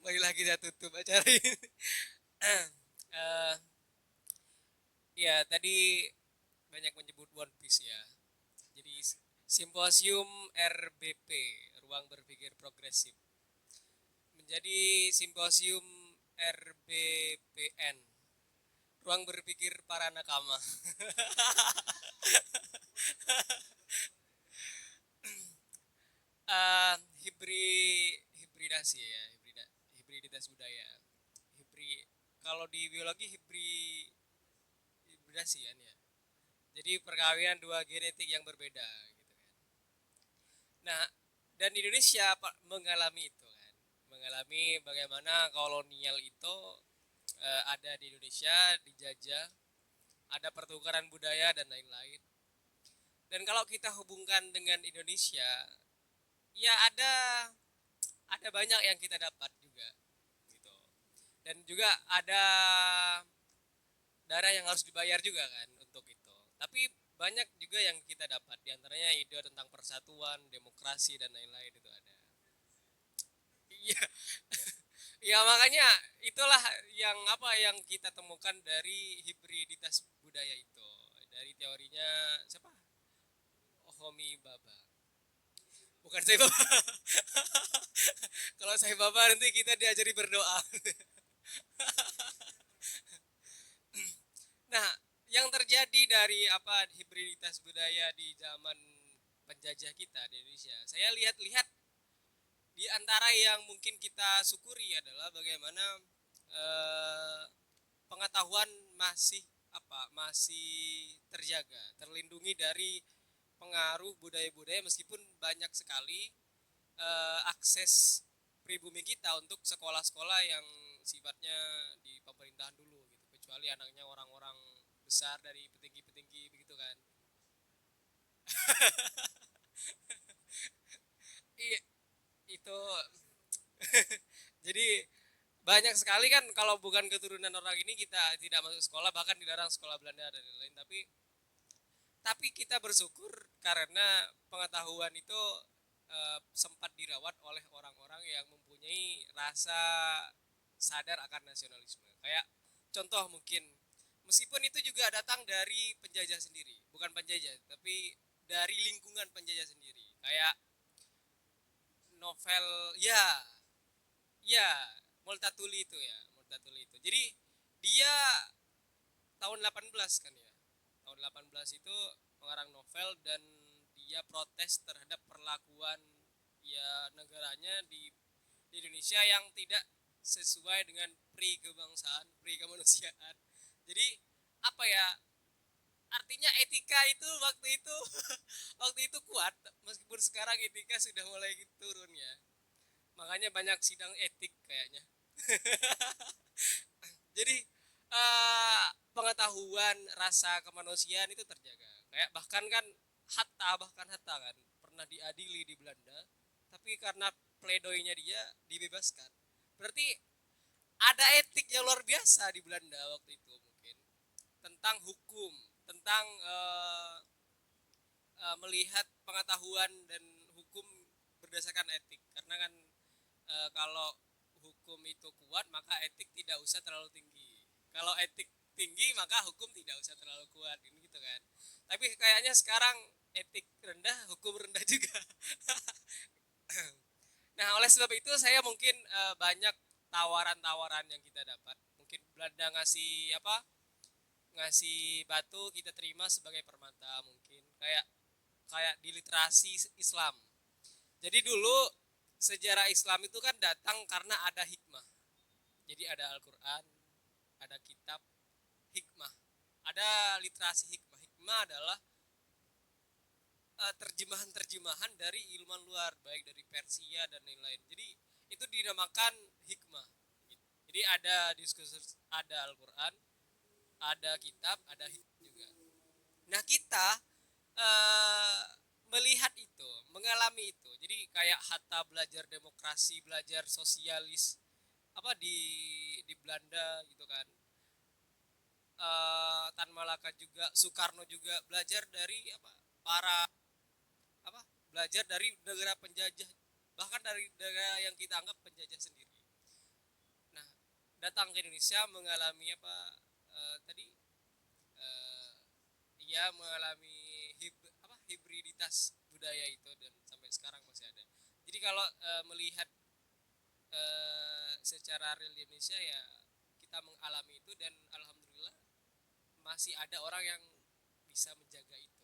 Marilah kita tutup acara ini. Eh, ya tadi banyak menyebut One Piece ya. Jadi Simposium RBP, Ruang Berpikir Progresif, menjadi Simposium RBPN, Ruang Berpikir Para Nakama. Eh, hibridasi ya, hibriditas budaya. Hibri Kalau di biologi hibridasi kan ya. Jadi perkawinan dua genetik yang berbeda gitu kan. Nah, dan Indonesia mengalami itu kan. Mengalami bagaimana kolonial itu ada di Indonesia, dijajah, ada pertukaran budaya dan lain-lain. Dan kalau kita hubungkan dengan Indonesia, ya ada banyak yang kita dapat juga gitu. Dan juga ada darah yang harus dibayar juga kan untuk itu. Tapi banyak juga yang kita dapat, diantaranya ide tentang persatuan, demokrasi dan lain-lain itu ada. Iya, ya makanya itulah yang yang kita temukan dari hibriditas budaya itu, dari teorinya siapa? Homi Baba. Bukan saya Baba. Kalau saya Baba nanti kita diajari berdoa. Nah, yang terjadi dari hibriditas budaya di zaman penjajah kita di Indonesia, saya lihat-lihat di antara yang mungkin kita syukuri adalah bagaimana eh, pengetahuan masih terjaga, terlindungi dari pengaruh budaya-budaya meskipun banyak sekali akses pribumi kita untuk sekolah-sekolah yang sifatnya di pemerintahan dulu gitu, kecuali anaknya orang-orang besar dari petinggi-petinggi begitu kan. Iya, itu jadi banyak sekali kan kalau bukan keturunan orang ini kita tidak masuk sekolah, bahkan dilarang sekolah Belanda dan lain-lain. Tapi kita bersyukur karena pengetahuan itu sempat dirawat oleh orang-orang yang mempunyai rasa sadar akan nasionalisme. Kayak contoh mungkin, meskipun itu juga datang dari penjajah sendiri, bukan penjajah, tapi dari lingkungan penjajah sendiri. Kayak novel, ya, ya, Multatuli itu ya, Multatuli itu. Jadi dia tahun 18 kan ya. Tahun 18 itu mengarang novel dan dia protes terhadap perlakuan ya negaranya di Indonesia yang tidak sesuai dengan pri kebangsaan, pri kemanusiaan. Jadi apa ya? Artinya etika itu waktu itu kuat, meskipun sekarang etika sudah mulai turun ya. Makanya banyak sidang etik kayaknya. Jadi pengetahuan rasa kemanusiaan itu terjaga. Kayak bahkan Hatta kan pernah diadili di Belanda, tapi karena pledoinya dia dibebaskan. Berarti ada etik yang luar biasa di Belanda waktu itu mungkin tentang hukum, tentang melihat pengetahuan dan hukum berdasarkan etik. Karena kan kalau hukum itu kuat maka etik tidak usah terlalu tinggi. Kalau etik tinggi maka hukum tidak usah terlalu kuat, ini gitu kan. Tapi kayaknya sekarang etik rendah, hukum rendah juga. Nah, oleh sebab itu saya mungkin banyak tawaran-tawaran yang kita dapat. Mungkin Belanda ngasih ngasih batu, kita terima sebagai permata mungkin. Kayak kayak di literasi Islam. Jadi dulu sejarah Islam itu kan datang karena ada hikmah. Jadi ada Al-Quran, ada kitab, hikmah. Ada literasi hikmah. Hikmah adalah terjemahan-terjemahan dari ilmuwan luar, baik dari Persia dan lain-lain. Jadi itu dinamakan hikmah. Jadi ada diskursus, ada Al-Quran, ada kitab, ada hikmah juga. Nah kita uh, melihat itu, mengalami itu. Jadi kayak Hatta belajar demokrasi, belajar sosialis di Belanda gitu kan. Tan Malaka juga, Soekarno juga belajar dari para apa belajar dari negara penjajah, bahkan dari negara yang kita anggap penjajah sendiri. datang ke Indonesia mengalami apa tadi ia mengalami hibriditas budaya itu dan sampai sekarang masih ada. Jadi kalau melihat secara real di Indonesia ya kita mengalami itu dan alhamdulillah masih ada orang yang bisa menjaga itu.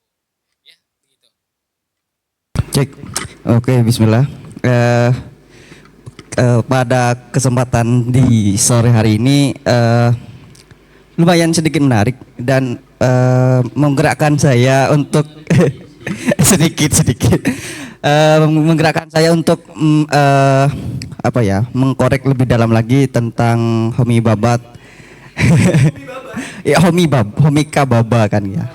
Ya, begitu. Cek. Oke, bismillah. Pada kesempatan di sore hari ini lumayan sedikit menarik dan menggerakkan saya untuk sedikit menggerakkan saya untuk apa ya, mengkorek lebih dalam lagi tentang homi babat. Ya, homika baba kan ya.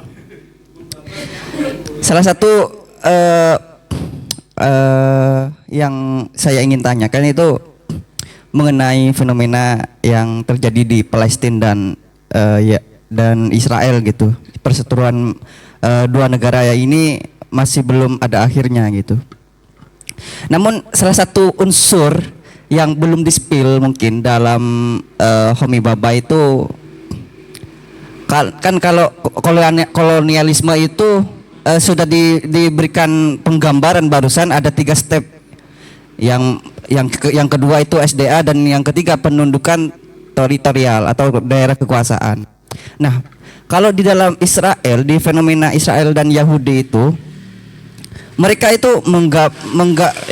Salah satu yang saya ingin tanyakan itu mengenai fenomena yang terjadi di Palestina dan Israel gitu. Perseteruan dua negara ini masih belum ada akhirnya gitu. Namun salah satu unsur yang belum di-spill mungkin dalam homi baba itu kan kalau kolonialisme itu sudah diberikan penggambaran barusan ada 3 step. Yang kedua itu SDA dan yang ketiga penundukan teritorial atau daerah kekuasaan. Nah, kalau di dalam Israel, di fenomena Israel dan Yahudi itu, mereka itu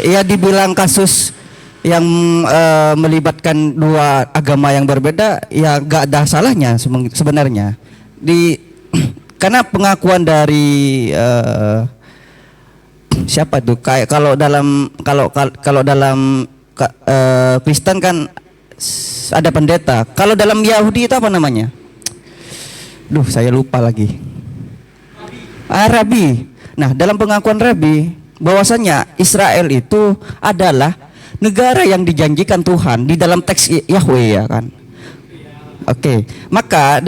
ya dibilang kasus yang melibatkan dua agama yang berbeda, ya gak ada salahnya sebenarnya. Karena pengakuan dari siapa tuh, kayak kalau dalam Kristen kan ada pendeta. Kalau dalam Yahudi itu apa namanya? Duh, saya lupa lagi. Rabi. Nah, dalam pengakuan Rabi bahwasanya Israel itu adalah negara yang dijanjikan Tuhan di dalam teks Yahweh ya kan. Oke, maka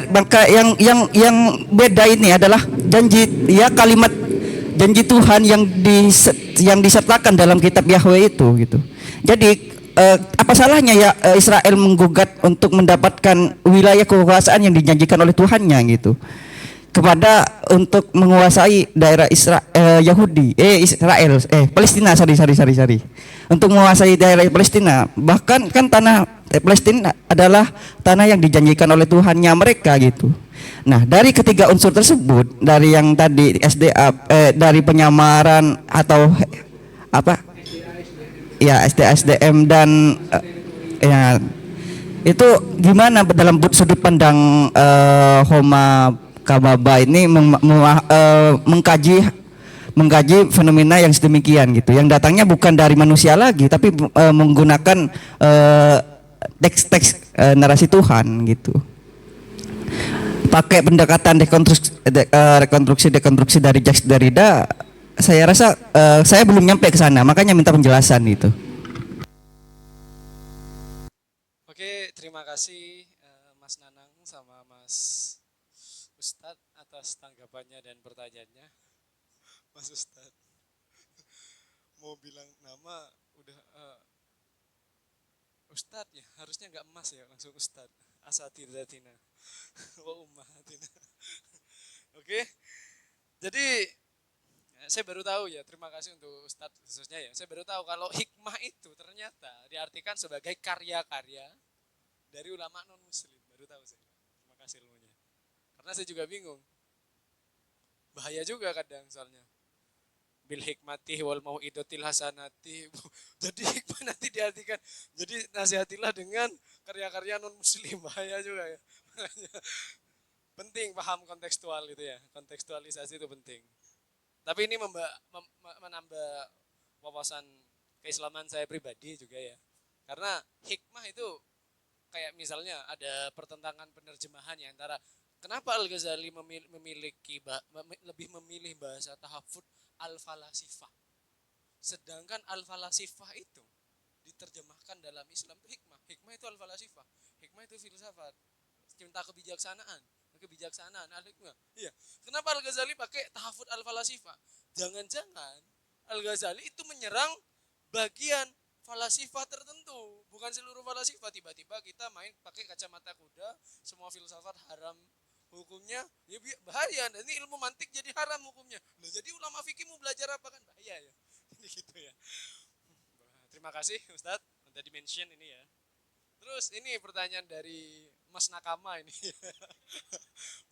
maka yang beda ini adalah janji ya, kalimat janji Tuhan yang disertakan dalam kitab Yahweh itu gitu. Jadi apa salahnya ya Israel menggugat untuk mendapatkan wilayah kekuasaan yang dijanjikan oleh Tuhannya gitu, kepada untuk menguasai daerah Palestina, sorry, untuk menguasai daerah Palestina. Bahkan kan tanah Palestina adalah tanah yang dijanjikan oleh Tuhannya mereka gitu. Nah, dari ketiga unsur tersebut, dari yang tadi SDA, dari penyamaran atau apa ya, SDM dan ya itu gimana dalam sudut pandang Homa Kababa ini mengkaji fenomena yang sedemikian gitu, yang datangnya bukan dari manusia lagi tapi menggunakan teks-teks narasi Tuhan gitu, pakai pendekatan dekonstruksi dari Jacques Derrida. Saya rasa saya belum nyampe ke sana, makanya minta penjelasan itu. Oke, terima kasih Mas Nanang sama Mas Ustadz atas tanggapannya dan pertanyaannya. Mas Ustadz mau bilang nama udah Ustadz ya, harusnya nggak Mas ya, langsung Ustadz. Asatidatina wa ummahatina. Oke, jadi saya baru tahu ya, terima kasih untuk Ustadz khususnya ya. Saya baru tahu kalau hikmah itu ternyata diartikan sebagai karya-karya dari ulama non muslim. Baru tahu saya. Terima kasih ilmunya. Karena saya juga bingung. Bahaya juga kadang soalnya. Bil hikmati wal mau'idatil hasanati. Jadi hikmah nanti diartikan jadi nasihatilah dengan karya-karya non muslim. Bahaya juga ya. Penting paham kontekstual itu ya. Kontekstualisasi itu penting. Tapi ini menambah wawasan keislaman saya pribadi juga ya. Karena hikmah itu kayak misalnya ada pertentangan penerjemahan ya antara kenapa Al-Ghazali lebih memilih bahasa tahafud al-falasifah. Sedangkan al-falasifah itu diterjemahkan dalam Islam itu hikmah. Hikmah itu al-falasifah. Hikmah itu filsafat. Cinta kebijaksanaan. Al-hikmah. Iya. Kenapa Al-Ghazali pakai tahafud al-falasifah? Jangan-jangan Al-Ghazali itu menyerang bagian falasifah tertentu, bukan seluruh falsafah. Tiba-tiba kita main pakai kacamata kuda, semua filsafat haram hukumnya, ya bahaya. Nanti ilmu mantik jadi haram hukumnya. Loh, jadi ulama fikih mau belajar apa kan bahaya ya. Ini gitu ya. Terima kasih Ustadz udah di-mention ini ya. Terus ini pertanyaan dari Mas Nakama ini.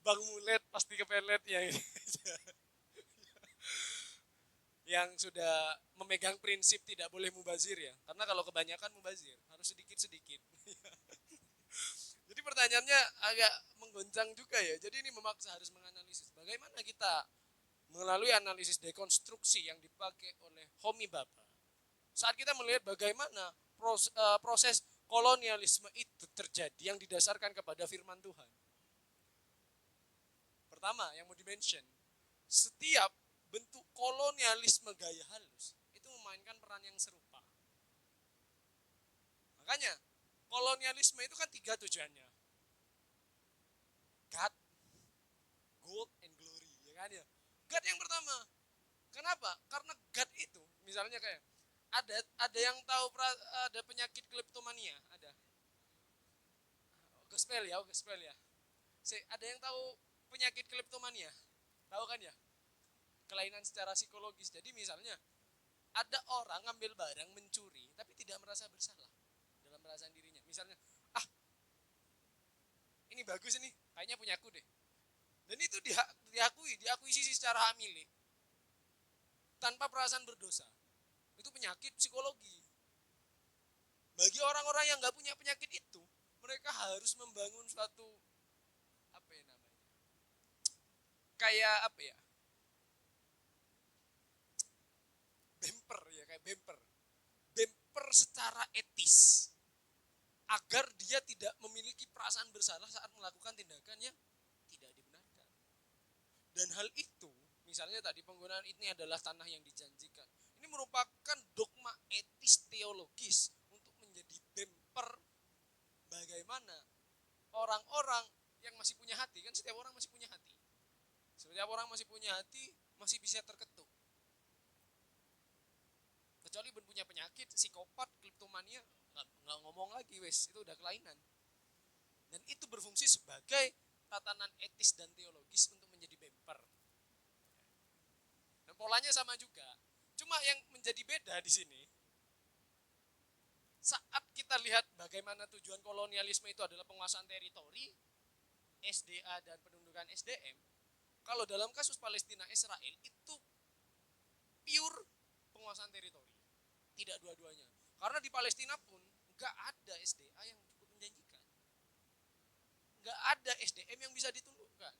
Bang Mulet pasti kepelet ya ini. Yang sudah memegang prinsip tidak boleh mubazir ya. Karena kalau kebanyakan mubazir, harus sedikit-sedikit. Jadi pertanyaannya agak menggoncang juga ya. Jadi ini memaksa harus menganalisis bagaimana kita melalui analisis dekonstruksi yang dipakai oleh Homi Bapa. Saat kita melihat bagaimana proses kolonialisme itu terjadi yang didasarkan kepada firman Tuhan. Pertama yang mau di-mention, setiap bentuk kolonialisme gaya halus itu memainkan peran yang serupa. Makanya kolonialisme itu kan 3 tujuannya. God, gold, and glory, ya kan ya. God yang pertama. Kenapa? Karena God itu, misalnya kayak ada yang tahu ada penyakit kleptomania, ada. Gospel ya. Ada yang tahu penyakit kleptomania? Tahu kan ya? Kelainan secara psikologis. Jadi misalnya ada orang ngambil barang mencuri tapi tidak merasa bersalah dalam perasaan dirinya. Misalnya, ini bagus ini, kayaknya punya aku deh. Dan itu diakuisisi secara hak milik tanpa perasaan berdosa. Itu penyakit psikologi. Bagi orang-orang yang nggak punya penyakit itu, mereka harus membangun suatu kayak bemper secara etis agar dia tidak memiliki perasaan bersalah saat melakukan tindakan yang tidak dibenarkan. Dan hal itu, misalnya tadi penggunaan ini adalah tanah yang dijanjikan. Ini merupakan dogma etis teologis untuk menjadi bemper bagaimana orang-orang yang masih punya hati, kan setiap orang masih punya hati. Setiap orang masih punya hati, masih bisa terketuk. Kecuali punya penyakit, psikopat, kleptomania, nggak ngomong lagi wes, itu udah kelainan. Dan itu berfungsi sebagai tatanan etis dan teologis untuk menjadi bemper. Dan polanya sama juga. Cuma yang menjadi beda di sini, saat kita lihat bagaimana tujuan kolonialisme itu adalah penguasaan teritori, SDA dan penundukan SDM. Kalau dalam kasus Palestina Israel itu pure penguasaan teritori, tidak dua-duanya. Karena di Palestina pun nggak ada SDA yang cukup menjanjikan, nggak ada SDM yang bisa ditundukkan.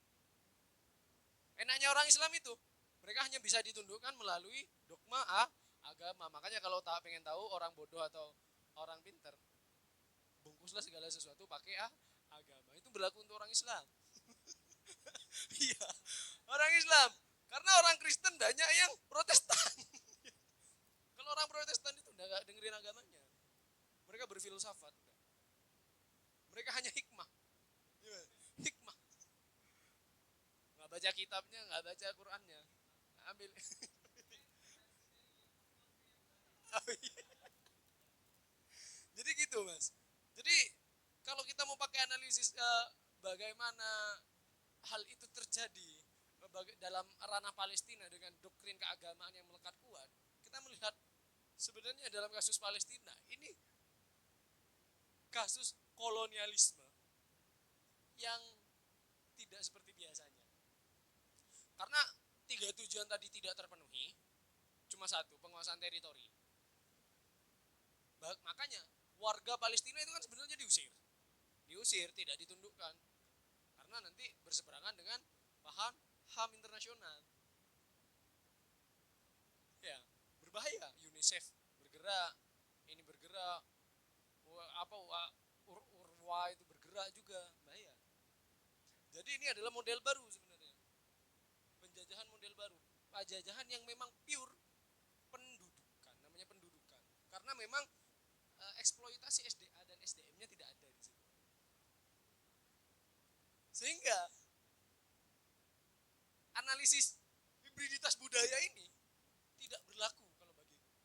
Enaknya orang Islam itu, mereka hanya bisa ditundukkan melalui dogma agama. Makanya kalau pengen tahu orang bodoh atau orang pinter, bungkuslah segala sesuatu pakai agama. Itu berlaku untuk orang Islam. Iya, orang Islam. Karena orang Kristen banyak yang Protestan. Kalau orang Protestan itu udah gak dengerin agamanya. Mereka berfilsafat. Mereka hanya hikmah. Hikmah. Gak baca kitabnya, gak baca Qurannya. Ambil. Jadi gitu mas. Jadi kalau kita mau pakai analisis bagaimana hal itu terjadi dalam ranah Palestina dengan doktrin keagamaan yang melekat kuat, kita melihat sebenarnya dalam kasus Palestina ini kasus kolonialisme yang tidak seperti biasanya. Karena 3 tujuan tadi tidak terpenuhi, cuma 1, penguasaan teritori. Makanya warga Palestina itu kan sebenarnya diusir, tidak ditundukkan. Karena nanti berseberangan dengan paham HAM internasional. Ya, berbahaya. UNICEF bergerak, ini bergerak, URWA itu bergerak juga, bahaya. Jadi ini adalah model baru sebenarnya. Penjajahan model baru. Penjajahan yang memang pure pendudukan, namanya pendudukan. Karena memang eksploitasi SDA dan SDM-nya tidak ada di situ. Sehingga analisis hibriditas budaya ini tidak berlaku kalau bagiku.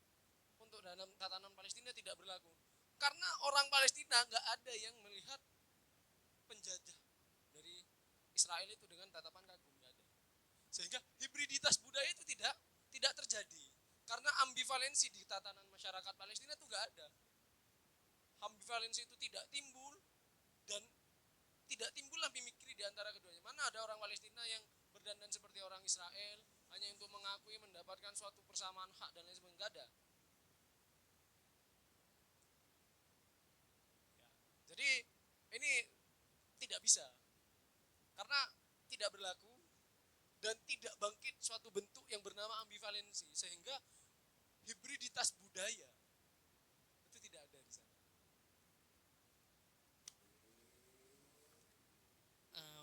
Untuk dalam tatanan Palestina tidak berlaku. Karena orang Palestina nggak ada yang melihat penjajah dari Israel itu dengan tatapan kagum, nggak ada. Sehingga hibriditas budaya itu tidak terjadi. Karena ambivalensi di tatanan masyarakat Palestina itu nggak ada. Ambivalensi itu tidak timbul dan tidak timbullah mimikri di antara keduanya. Mana ada orang Palestina yang berdandan seperti orang Israel hanya untuk mengakui mendapatkan suatu persamaan hak dan lain sebagainya, nggak ada. Jadi ini tidak bisa karena tidak berlaku dan tidak bangkit suatu bentuk yang bernama ambivalensi, sehingga hibriditas budaya itu tidak ada di sana.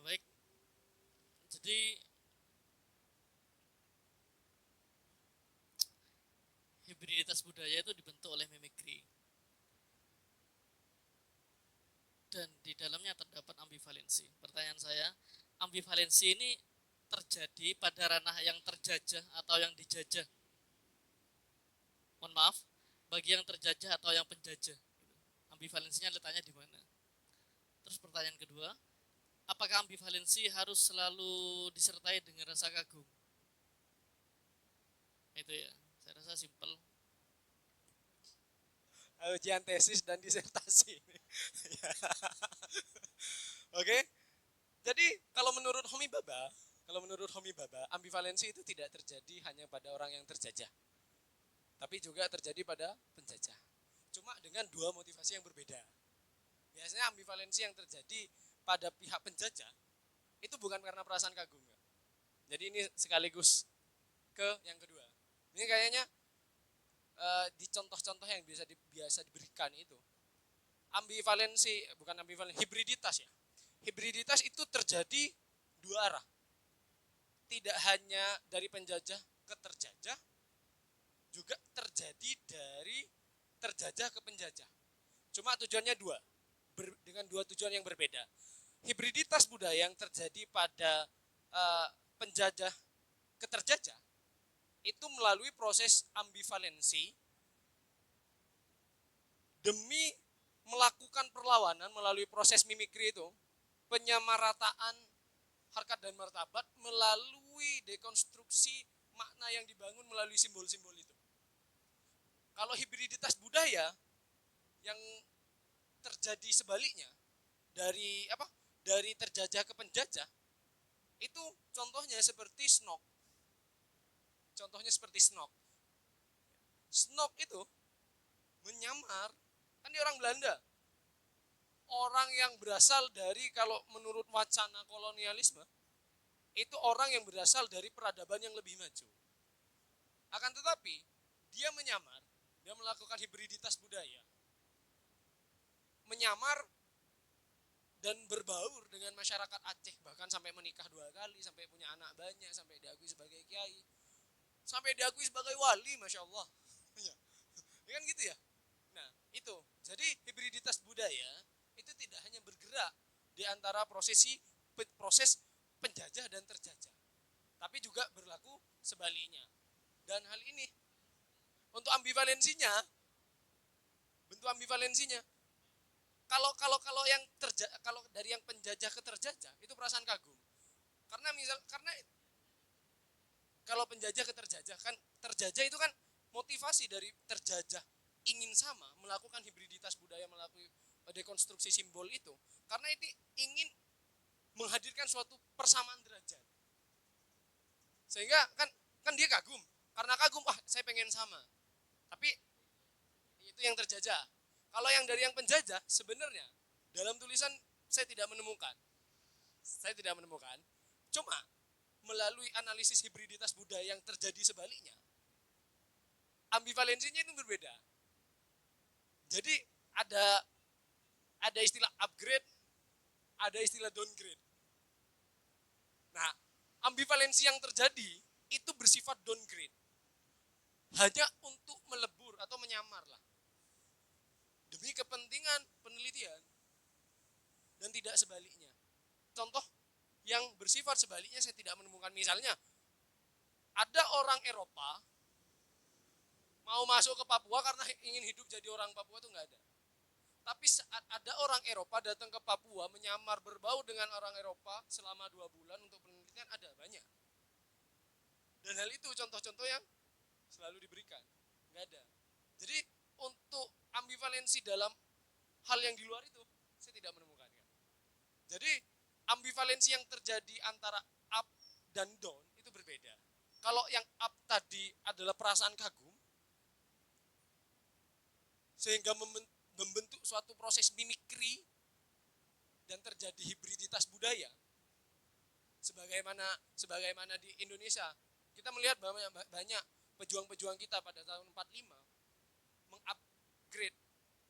Baik, jadi hibriditas budaya itu dibentuk oleh mimikri dan di dalamnya terdapat ambivalensi. Pertanyaan saya, ambivalensi ini terjadi pada ranah yang terjajah atau yang dijajah? Mohon maaf, bagi yang terjajah atau yang penjajah, ambivalensinya letaknya di mana? Terus pertanyaan kedua, apakah ambivalensi harus selalu disertai dengan rasa kagum? Itu ya, saya rasa simpel. Ujian tesis dan disertasi. Oke. Jadi kalau menurut Homi Bhabha, ambivalensi itu tidak terjadi hanya pada orang yang terjajah, tapi juga terjadi pada penjajah. Cuma dengan dua motivasi yang berbeda. Biasanya ambivalensi yang terjadi pada pihak penjajah itu bukan karena perasaan kagum. Jadi ini sekaligus ke yang kedua. Ini kayaknya di contoh-contoh yang biasa diberikan itu hibriditas ya. Hibriditas itu terjadi dua arah. Tidak hanya dari penjajah ke terjajah, juga terjadi dari terjajah ke penjajah. Cuma tujuannya dua, dengan dua tujuan yang berbeda. Hibriditas budaya yang terjadi pada penjajah ke terjajah itu melalui proses ambivalensi demi melakukan perlawanan melalui proses mimikri itu, penyamarataan harkat dan martabat melalui dekonstruksi makna yang dibangun melalui simbol-simbol itu. Kalau hibriditas budaya yang terjadi sebaliknya dari terjajah ke penjajah, itu contohnya seperti Snok. Snok itu menyamar, kan dia orang Belanda. Orang yang berasal dari, kalau menurut wacana kolonialisme, itu orang yang berasal dari peradaban yang lebih maju. Akan tetapi, dia menyamar, dia melakukan hibriditas budaya. Menyamar dan berbaur dengan masyarakat Aceh, bahkan sampai menikah 2 kali, sampai punya anak banyak, sampai diakui sebagai kiai, sampai diakui sebagai wali, Masya Allah. Ya kan gitu ya. Nah itu, jadi hibriditas budaya itu tidak hanya bergerak di antara proses penjajah dan terjajah, tapi juga berlaku sebaliknya. Dan hal ini untuk bentuk ambivalensinya, kalau dari yang penjajah ke terjajah itu perasaan kagum. Karena kalau penjajah ke terjajah, kan terjajah itu kan motivasi dari terjajah ingin sama, melakukan hibriditas budaya, melakukan dekonstruksi simbol itu, karena itu ingin menghadirkan suatu persamaan derajat. Sehingga kan dia kagum, karena kagum, saya pengen sama. Tapi itu yang terjajah. Kalau yang dari yang penjajah, sebenarnya dalam tulisan saya tidak menemukan. Cuma melalui analisis hibriditas budaya yang terjadi sebaliknya, ambivalensinya itu berbeda. Jadi ada istilah upgrade, ada istilah downgrade. Nah, ambivalensi yang terjadi itu bersifat downgrade, hanya untuk melebur atau menyamar lah, demi kepentingan penelitian, dan tidak sebaliknya. Contoh yang bersifat sebaliknya saya tidak menemukan. Misalnya, ada orang Eropa mau masuk ke Papua karena ingin hidup jadi orang Papua, itu nggak ada. Tapi saat ada orang Eropa datang ke Papua menyamar berbau dengan orang Eropa selama 2 bulan untuk penelitian, ada banyak. Dan hal itu contoh-contoh yang selalu diberikan. Nggak ada. Jadi untuk ambivalensi dalam hal yang di luar itu saya tidak menemukan. Jadi ambivalensi yang terjadi antara up dan down itu berbeda. Kalau yang up tadi adalah perasaan kagum, sehingga membentuk suatu proses mimikri dan terjadi hibriditas budaya. Sebagaimana di Indonesia, kita melihat banyak pejuang-pejuang kita pada tahun 45 mengupgrade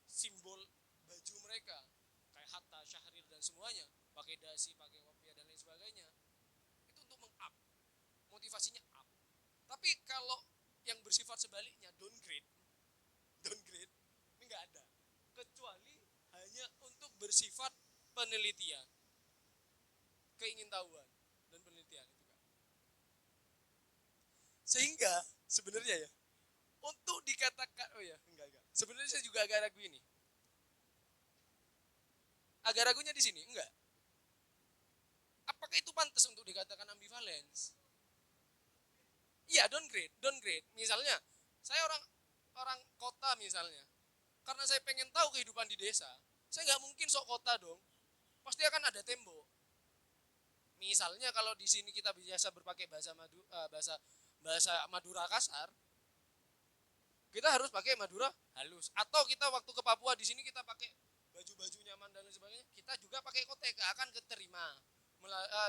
simbol baju mereka, kayak Hatta, Syahrir dan semuanya, pakai dasi, pakai kopiah dan lain sebagainya. Itu untuk meng-up, motivasinya up. Tapi kalau yang bersifat sebaliknya downgrade ini nggak ada, kecuali hanya untuk bersifat penelitian, keingintahuan dan penelitian itu kan. Sehingga sebenarnya ya, untuk dikatakan enggak. Sebenarnya saya juga agak ragu ini. Agak ragunya di sini, enggak. Apakah itu pantas untuk dikatakan ambivalence? Iya, downgrade. Misalnya, saya orang kota misalnya. Karena saya pengen tahu kehidupan di desa, saya nggak mungkin sok kota dong. Pasti akan ada tembok. Misalnya kalau di sini kita biasa berpakai bahasa Madura kasar, kita harus pakai Madura halus. Atau kita waktu ke Papua di sini kita pakai baju-baju nyaman dan lain sebagainya, kita juga pakai kotek, akan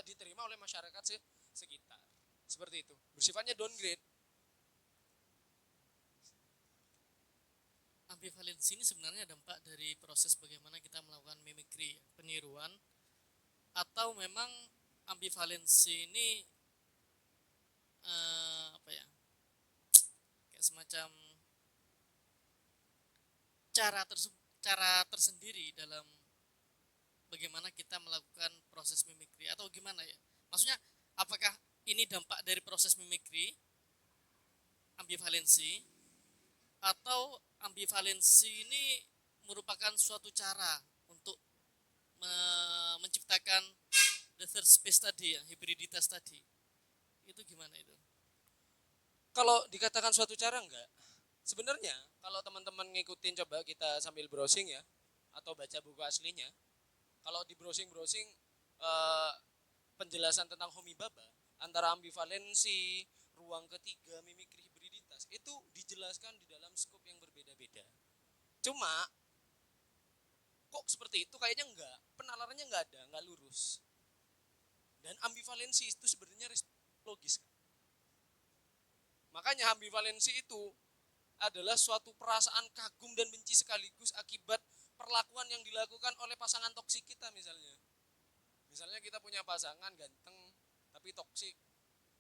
diterima oleh masyarakat sekitar. Seperti itu. Bersifatnya downgrade. Ambivalensi ini sebenarnya dampak dari proses bagaimana kita melakukan mimikri, peniruan, atau memang ambivalensi ini kayak semacam cara tersendiri dalam bagaimana kita melakukan proses mimikri, atau gimana ya? Maksudnya apakah ini dampak dari proses mimikri, ambivalensi, atau ambivalensi ini merupakan suatu cara untuk menciptakan the third space tadi ya, hibriditas tadi. Itu gimana itu? Kalau dikatakan suatu cara enggak. Sebenarnya kalau teman-teman ngikutin, coba kita sambil browsing ya, atau baca buku aslinya. Kalau di browsing penjelasan tentang Homi Bhabha, antara ambivalensi, ruang ketiga, mimikri, hibriditas, itu dijelaskan di dalam skop yang berbeda-beda. Cuma kok seperti itu kayaknya enggak, penalarannya enggak ada, enggak lurus. Dan ambivalensi itu sebenarnya logis. Makanya ambivalensi itu adalah suatu perasaan kagum dan benci sekaligus akibat perlakuan yang dilakukan oleh pasangan toksik kita misalnya. Misalnya kita punya pasangan ganteng tapi toksik,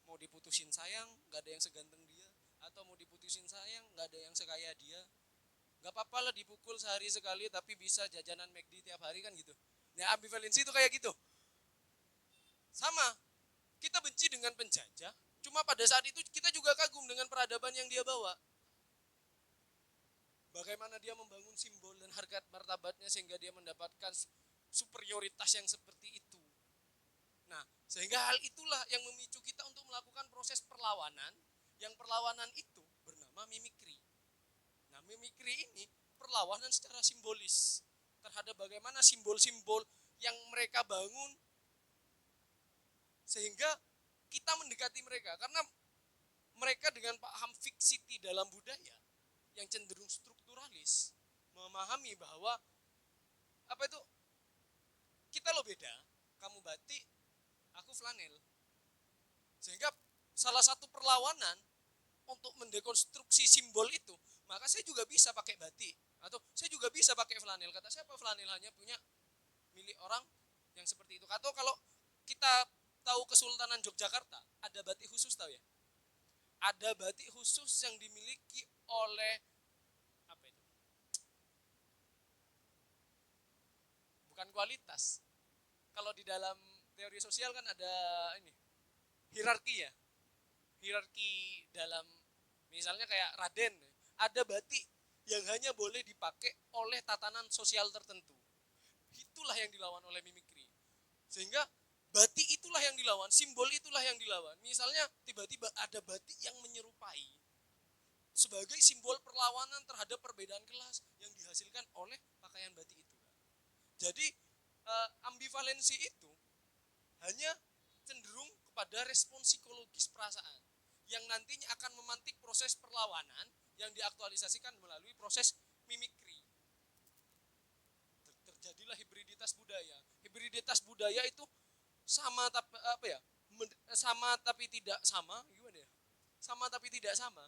mau diputusin sayang nggak ada yang seganteng dia, atau mau diputusin sayang nggak ada yang sekaya dia. Nggak apa-apa lah dipukul sehari sekali tapi bisa jajanan McD tiap hari kan gitu. Nah ambivalensi itu kayak gitu. Sama, kita benci dengan penjajah, cuma pada saat itu kita juga kagum dengan peradaban yang dia bawa. Bagaimana dia membangun simbol dan harkat martabatnya sehingga dia mendapatkan superioritas yang seperti itu. Nah, sehingga hal itulah yang memicu kita untuk melakukan proses perlawanan, yang perlawanan itu bernama mimikri. Nah, mimikri ini perlawanan secara simbolis terhadap bagaimana simbol-simbol yang mereka bangun sehingga kita mendekati mereka, karena mereka dengan paham fixity dalam budaya yang cenderung strukturalis memahami bahwa kita lo beda, kamu batik, aku flanel. Sehingga salah satu perlawanan untuk mendekonstruksi simbol itu, maka saya juga bisa pakai batik atau saya juga bisa pakai flanel. Kata siapa flanel hanya punya milik orang yang seperti itu. Atau kalau kita tahu Kesultanan Yogyakarta, ada batik khusus, tahu ya? Ada batik khusus yang dimiliki oleh bukan kualitas. Kalau di dalam teori sosial kan ada ini hierarki ya. Hierarki dalam misalnya kayak Raden, ada batik yang hanya boleh dipakai oleh tatanan sosial tertentu. Itulah yang dilawan oleh mimikri. Sehingga batik itulah yang dilawan, simbol itulah yang dilawan. Misalnya tiba-tiba ada batik yang menyerupai sebagai simbol perlawanan terhadap perbedaan kelas yang dihasilkan oleh pakaian batik itu. Jadi ambivalensi itu hanya cenderung kepada respon psikologis perasaan yang nantinya akan memantik proses perlawanan yang diaktualisasikan melalui proses mimikri. Terjadilah hibriditas budaya. Hibriditas budaya itu sama tapi apa ya? Sama tapi tidak sama, gimana ya? Sama tapi tidak sama.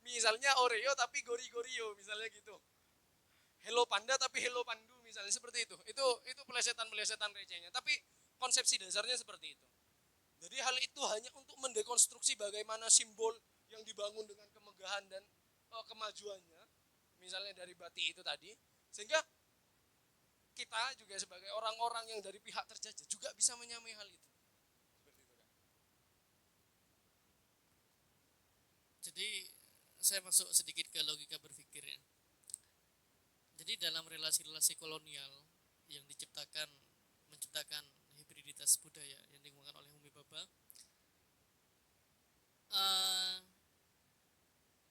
Misalnya Oreo tapi Gori-Gorio misalnya gitu. Hello Panda tapi Hello Pandu misalnya seperti itu. Itu pelesetan recehnya, tapi konsepsi dasarnya seperti itu. Jadi hal itu hanya untuk mendekonstruksi bagaimana simbol yang dibangun dengan kemegahan dan kemajuannya, misalnya dari batik itu tadi, sehingga kita juga sebagai orang-orang yang dari pihak terjajah juga bisa menyamai hal itu. Seperti itu, Kak. Jadi saya masuk sedikit ke logika berpikirnya. Jadi dalam relasi-relasi kolonial yang menciptakan hibriditas budaya yang dikembangkan oleh Umi Baba,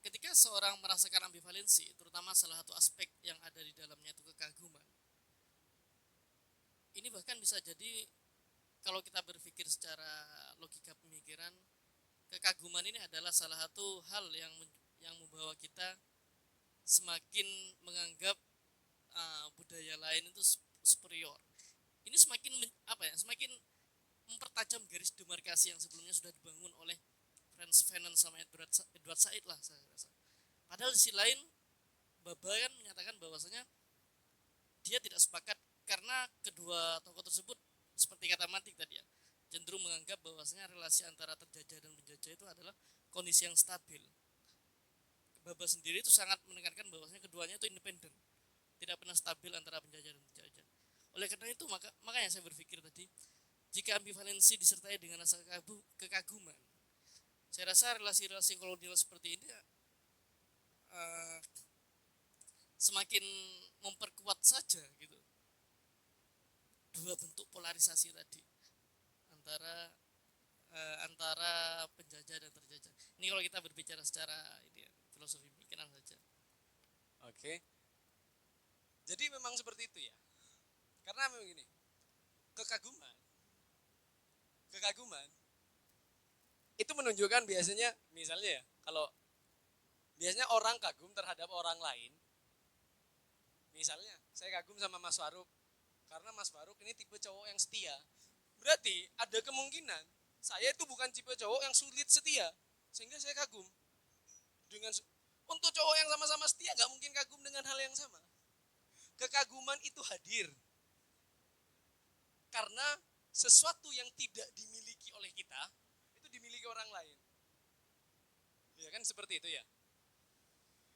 ketika seorang merasakan ambivalensi, terutama salah satu aspek yang ada di dalamnya itu kekaguman, ini bahkan bisa jadi kalau kita berpikir secara logika pemikiran, kekaguman ini adalah salah satu hal yang membawa kita semakin menganggap budaya lain itu superior. Ini semakin mempertajam garis demarkasi yang sebelumnya sudah dibangun oleh Frans Fanon sama Edward Said lah saya rasa. Padahal di sisi lain Baba kan menyatakan bahwasanya dia tidak sepakat karena kedua tokoh tersebut seperti kata Matik tadi ya, cenderung menganggap bahwasanya relasi antara terjajah dan penjajah itu adalah kondisi yang stabil. Baba sendiri itu sangat menekankan bahwasanya keduanya itu independen, tidak pernah stabil antara penjajah dan penjajah. Oleh karena itu makanya saya berpikir tadi, jika ambivalensi disertai dengan rasa kekaguman, saya rasa relasi-relasi kolonial seperti ini semakin memperkuat saja gitu dua bentuk polarisasi tadi antara penjajah dan terjajah. Ini kalau kita berbicara secara filosofi pikiran saja. Oke. Jadi memang seperti itu ya. Karena memang gini, kekaguman itu menunjukkan biasanya, misalnya ya, kalau biasanya orang kagum terhadap orang lain, misalnya saya kagum sama Mas Faruk karena Mas Faruk ini tipe cowok yang setia, berarti ada kemungkinan saya itu bukan tipe cowok yang sulit setia, sehingga saya kagum dengan untuk cowok yang sama-sama setia gak mungkin kagum dengan hal yang sama. Kekaguman itu hadir karena sesuatu yang tidak dimiliki oleh kita itu dimiliki orang lain. Ya kan seperti itu ya.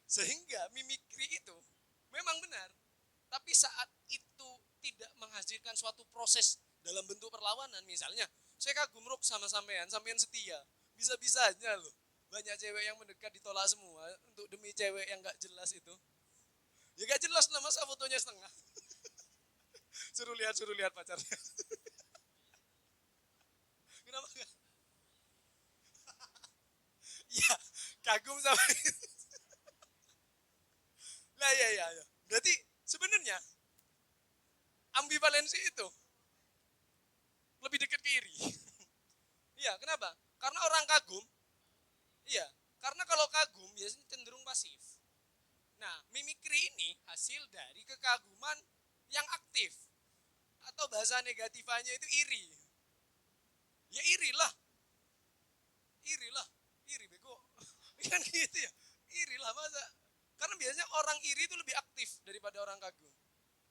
Sehingga mimikri itu memang benar, tapi saat itu tidak menghasilkan suatu proses dalam bentuk perlawanan. Misalnya saya kagum Ruk sama sampean setia, bisa-bisanya loh banyak cewek yang mendekat ditolak semua untuk demi cewek yang gak jelas itu. Ya gak jelas lah, masa fotonya setengah. suruh lihat pacarnya. Kenapa gak? Ya kagum sama lah ya. Berarti sebenarnya ambivalensi itu lebih dekat ke iri. Iya, kenapa? Karena orang kagum. Iya, karena kalau kagum biasanya cenderung pasif. Nah, mimikri ini hasil dari kekaguman yang aktif. Atau bahasa negatifanya itu iri. Ya iri bego. Kan gitu ya. Iri lah masa. Karena biasanya orang iri itu lebih aktif daripada orang kagum.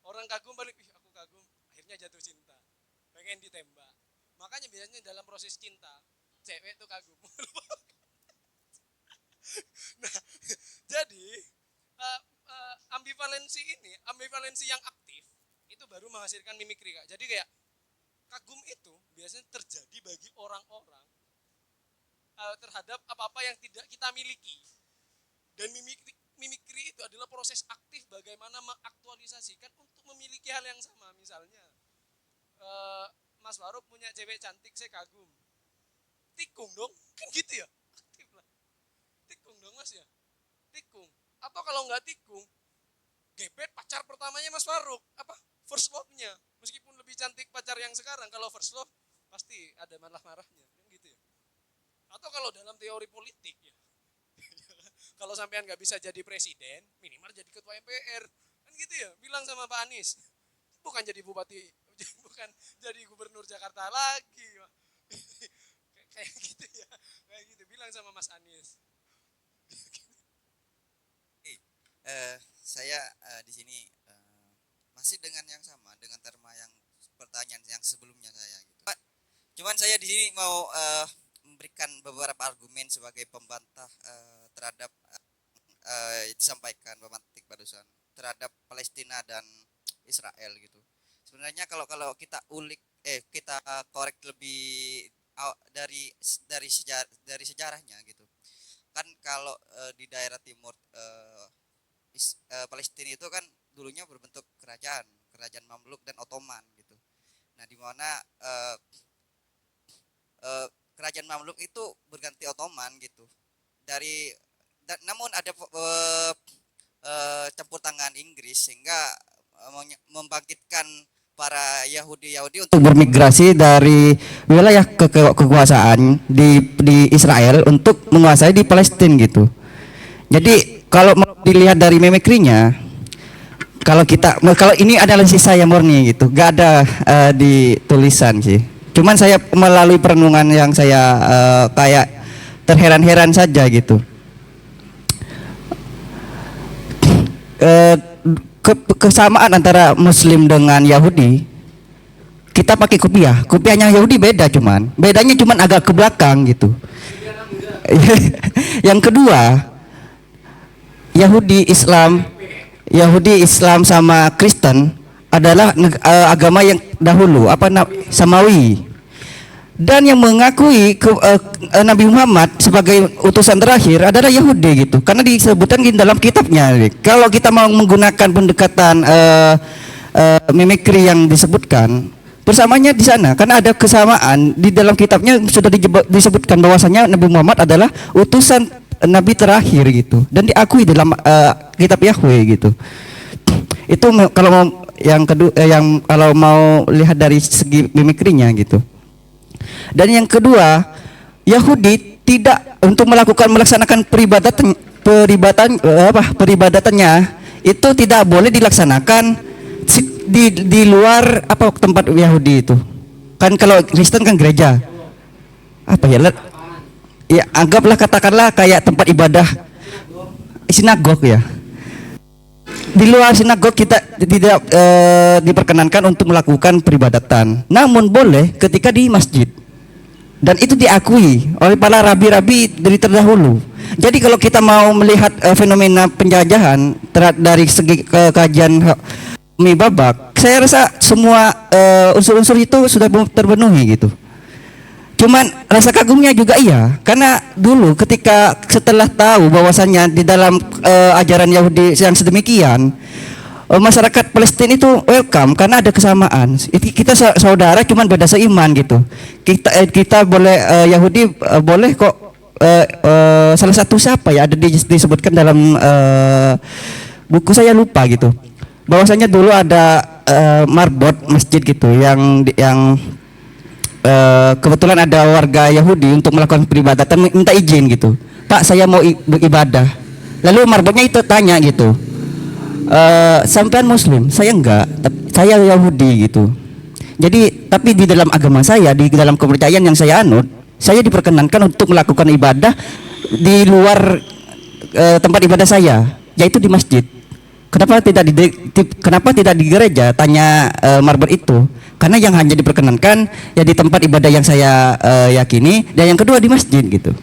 Orang kagum balik, aku kagum, akhirnya jatuh cinta. Pengen ditembak. Makanya biasanya dalam proses cinta, cewek itu kagum. Nah, jadi ambivalensi yang aktif itu baru menghasilkan mimikri, Kak. Jadi kayak kagum itu biasanya terjadi bagi orang-orang terhadap apa-apa yang tidak kita miliki. Dan mimikri itu proses aktif bagaimana mengaktualisasikan untuk memiliki hal yang sama. Misalnya Mas Faruk punya cewek cantik, saya kagum, tikung dong, kan gitu ya, aktif lah, tikung dong Mas ya, tikung. Atau kalau nggak tikung, gebet pacar pertamanya Mas Faruk, apa, first love-nya, meskipun lebih cantik pacar yang sekarang, kalau first love pasti ada marah-marahnya, kan gitu ya. Atau kalau dalam teori politik ya, kalau sampean nggak bisa jadi presiden, minimal jadi ketua MPR, kan gitu ya, bilang sama Pak Anies, bukan jadi bupati, bukan jadi gubernur Jakarta lagi, kayak gitu ya, kayak gitu, bilang sama Mas Anies. Saya di sini masih dengan yang sama, dengan terma yang pertanyaan yang sebelumnya saya gitu. Cuman saya di sini mau memberikan beberapa argumen sebagai pembantah terhadap disampaikan Bapak Matik barusan terhadap Palestina dan Israel gitu. Sebenarnya kalau kita ulik kita korek lebih dari sejarahnya gitu. Kan kalau di daerah timur Palestina itu kan dulunya berbentuk kerajaan Mamluk dan Ottoman gitu. Nah, di mana kerajaan Mamluk itu berganti Ottoman gitu. Namun ada campur tangan Inggris sehingga membangkitkan para Yahudi untuk bermigrasi dari wilayah kekuasaan di Israel untuk menguasai di Palestina gitu. Jadi kalau dilihat dari mimikrinya, kalau ini analisis saya murni gitu, gak ada di tulisan sih. Cuman saya melalui perenungan yang saya kayak terheran-heran saja gitu. Kesamaan antara Muslim dengan Yahudi, kita pakai kopiahnya Yahudi beda, bedanya agak ke belakang gitu. Yang kedua, Yahudi Islam sama Kristen adalah agama yang dahulu Samawi, dan yang mengakui Nabi Muhammad sebagai utusan terakhir adalah Yahudi gitu, karena disebutkan di dalam kitabnya. Kalau kita mau menggunakan pendekatan mimikri yang disebutkan, bersamanya di sana karena ada kesamaan di dalam kitabnya sudah disebutkan bahwasanya Nabi Muhammad adalah utusan Nabi terakhir gitu, dan diakui dalam kitab Yahweh gitu. Itu kalau mau yang kedua, kalau mau lihat dari segi mimikrinya gitu. Dan yang kedua, Yahudi tidak untuk melaksanakan peribadatannya itu tidak boleh dilaksanakan di luar tempat Yahudi itu. Kan kalau Kristen kan gereja. Ya anggaplah katakanlah kayak tempat ibadah sinagog ya. Di luar sinagog kita tidak diperkenankan untuk melakukan peribadatan. Namun boleh ketika di masjid. Dan itu diakui oleh para rabi-rabi dari terdahulu. Jadi kalau kita mau melihat fenomena penjajahan dari segi kajian Umi Babak, saya rasa semua unsur-unsur itu sudah terpenuhi gitu. Cuman rasa kagumnya juga iya, karena dulu ketika setelah tahu bahwasannya di dalam ajaran Yahudi yang sedemikian, masyarakat Palestina itu welcome karena ada kesamaan. Kita saudara, cuman beda seiman gitu. Kita boleh Yahudi boleh kok. Salah satu siapa ya ada disebutkan dalam buku, saya lupa gitu. Bahwasanya dulu ada marbot masjid gitu yang kebetulan ada warga Yahudi untuk melakukan peribadatan minta izin gitu. Pak, saya mau beribadah. Lalu marbotnya itu tanya gitu, sampean Muslim? Saya enggak, saya Yahudi gitu. Jadi tapi di dalam agama saya, di dalam kepercayaan yang saya anut, saya diperkenankan untuk melakukan ibadah di luar tempat ibadah saya, yaitu di masjid. Kenapa tidak di gereja? Tanya marbot itu. Karena yang hanya diperkenankan ya di tempat ibadah yang saya yakini, dan yang kedua di masjid gitu.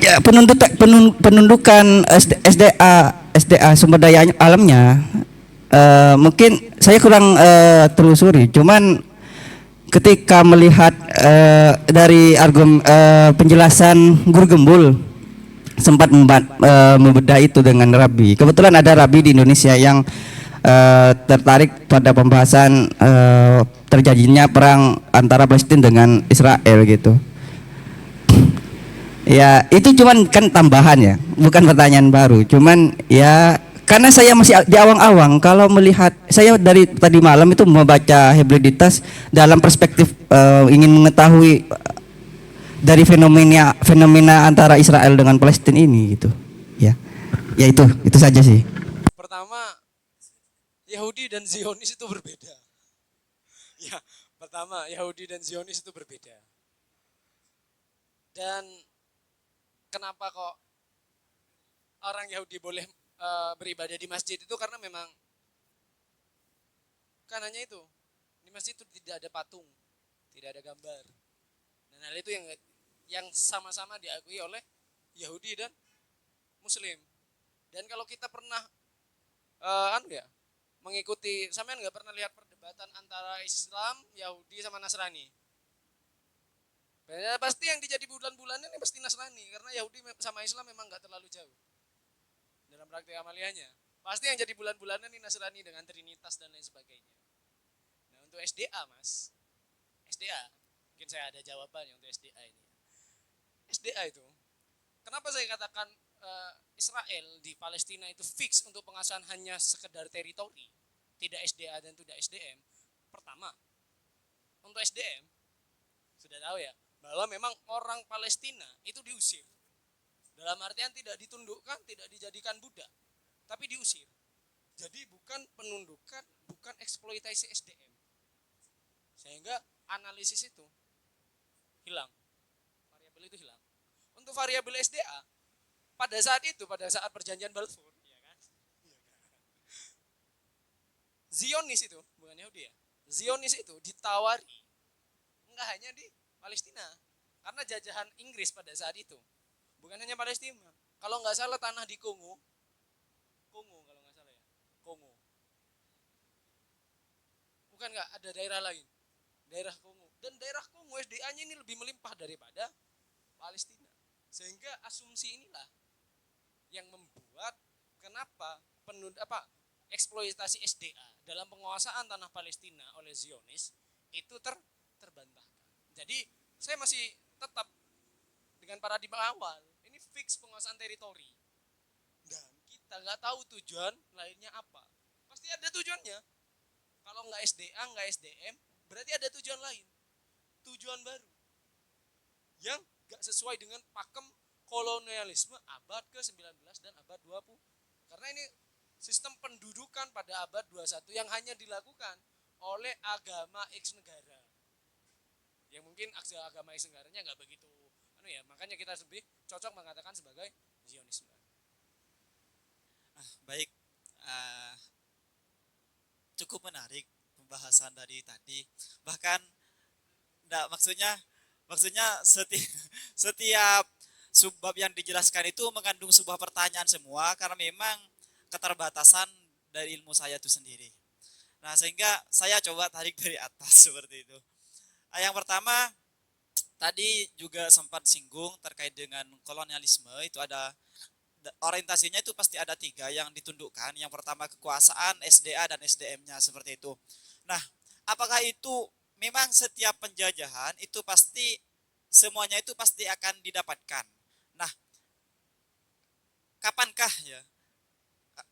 Ya, penundukan SDA sumber daya alamnya mungkin saya kurang telusuri. Cuman ketika melihat dari penjelasan Guru Gembul, sempat membedah itu dengan Rabi. Kebetulan ada Rabi di Indonesia yang tertarik pada pembahasan terjadinya perang antara Palestina dengan Israel gitu. Ya, itu cuman kan tambahan ya, bukan pertanyaan baru. Cuman ya karena saya masih di awang-awang kalau melihat saya dari tadi malam itu membaca hibriditas dalam perspektif ingin mengetahui dari fenomena antara Israel dengan Palestina ini gitu. Ya. Ya itu saja sih. Pertama, Yahudi dan Zionis itu berbeda. Ya, pertama Yahudi dan Zionis itu berbeda. Dan kenapa kok orang Yahudi boleh beribadah di masjid itu karena memang kan hanya itu, di masjid itu tidak ada patung, tidak ada gambar, dan hal itu yang sama-sama diakui oleh Yahudi dan Muslim. Dan kalau kita pernah mengikuti, sampean nggak pernah lihat perdebatan antara Islam, Yahudi sama Nasrani? Ya, pasti yang dijadi bulan-bulannya ini pasti Nasrani, karena Yahudi sama Islam memang nggak terlalu jauh dalam praktik amaliannya. Pasti yang jadi bulan-bulannya ini Nasrani dengan Trinitas dan lain sebagainya. Nah, untuk SDA mas, SDA, mungkin saya ada jawabannya untuk SDA ini. SDA itu, kenapa saya katakan Israel di Palestina itu fix untuk pengasahan hanya sekedar teritori, tidak SDA dan tidak SDM. Pertama, untuk SDM sudah tahu ya, bahwa memang orang Palestina itu diusir. Dalam artian tidak ditundukkan, tidak dijadikan budak, tapi diusir. Jadi bukan penundukan, bukan eksploitasi SDM. Sehingga analisis itu hilang. Variabel itu hilang. Untuk variabel SDA, pada saat perjanjian Balfour, ya kan? Zionis itu, bukan Yahudi ya. Zionis itu ditawari enggak hanya di Palestina, karena jajahan Inggris pada saat itu bukan hanya Palestina. Kalau nggak salah tanah di Kongo kalau nggak salah ya, Kongo. Bukan nggak ada daerah lain, daerah Kongo. Dan daerah Kongo SDA-nya ini lebih melimpah daripada Palestina. Sehingga asumsi inilah yang membuat kenapa eksploitasi SDA dalam penguasaan tanah Palestina oleh Zionis itu terbantahkan. Jadi saya masih tetap dengan paradigma awal, ini fix penguasaan teritori. Dan kita nggak tahu tujuan lainnya apa. Pasti ada tujuannya. Kalau nggak SDA, nggak SDM, berarti ada tujuan lain. Tujuan baru. Yang nggak sesuai dengan pakem kolonialisme abad ke-19 dan abad 20. Karena ini sistem pendudukan pada abad 21 yang hanya dilakukan oleh agama X negara. Yang mungkin agama X negaranya nggak begitu makanya kita lebih cocok mengatakan sebagai Zionisme. Baik, cukup menarik pembahasan dari tadi. Bahkan maksudnya setiap subbab yang dijelaskan itu mengandung sebuah pertanyaan semua, karena memang keterbatasan dari ilmu saya itu sendiri. Nah, sehingga saya coba tarik dari atas seperti itu. Yang pertama, tadi juga sempat singgung terkait dengan kolonialisme. Itu ada orientasinya, itu pasti ada 3 yang ditundukkan. Yang pertama kekuasaan, SDA dan SDM-nya seperti itu. Nah, apakah itu memang setiap penjajahan itu pasti semuanya itu pasti akan didapatkan? Nah, kapankah ya?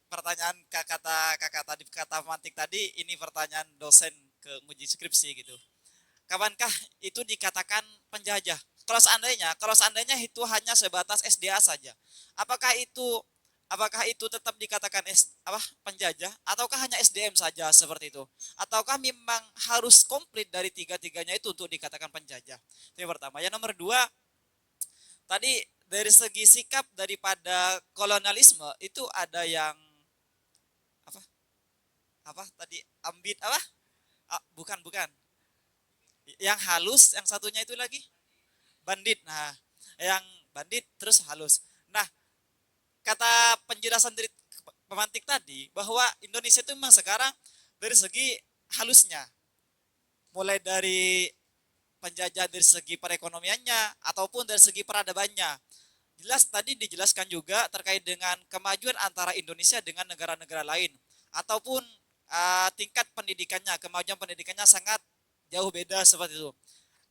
Pertanyaan kata pemantik tadi, ini pertanyaan dosen ke uji skripsi gitu. Kapankah itu dikatakan penjajah? Kalau seandainya itu hanya sebatas SDA saja, apakah itu tetap dikatakan penjajah, ataukah hanya SDM saja seperti itu? Ataukah memang harus komplit dari 3-tiganya itu untuk dikatakan penjajah? Itu yang pertama. Yang nomor 2, tadi dari segi sikap daripada kolonialisme itu ada yang tadi ambit bukan yang halus, yang satunya itu lagi bandit. Nah, yang bandit terus halus. Nah, kata penjelasan dari pemantik tadi bahwa Indonesia itu memang sekarang dari segi halusnya, mulai dari penjajah dari segi perekonomiannya ataupun dari segi peradabannya. jelas tadi dijelaskan juga terkait dengan kemajuan antara Indonesia dengan negara-negara lain ataupun tingkat pendidikannya, kemajuan pendidikannya sangat jauh beda seperti itu.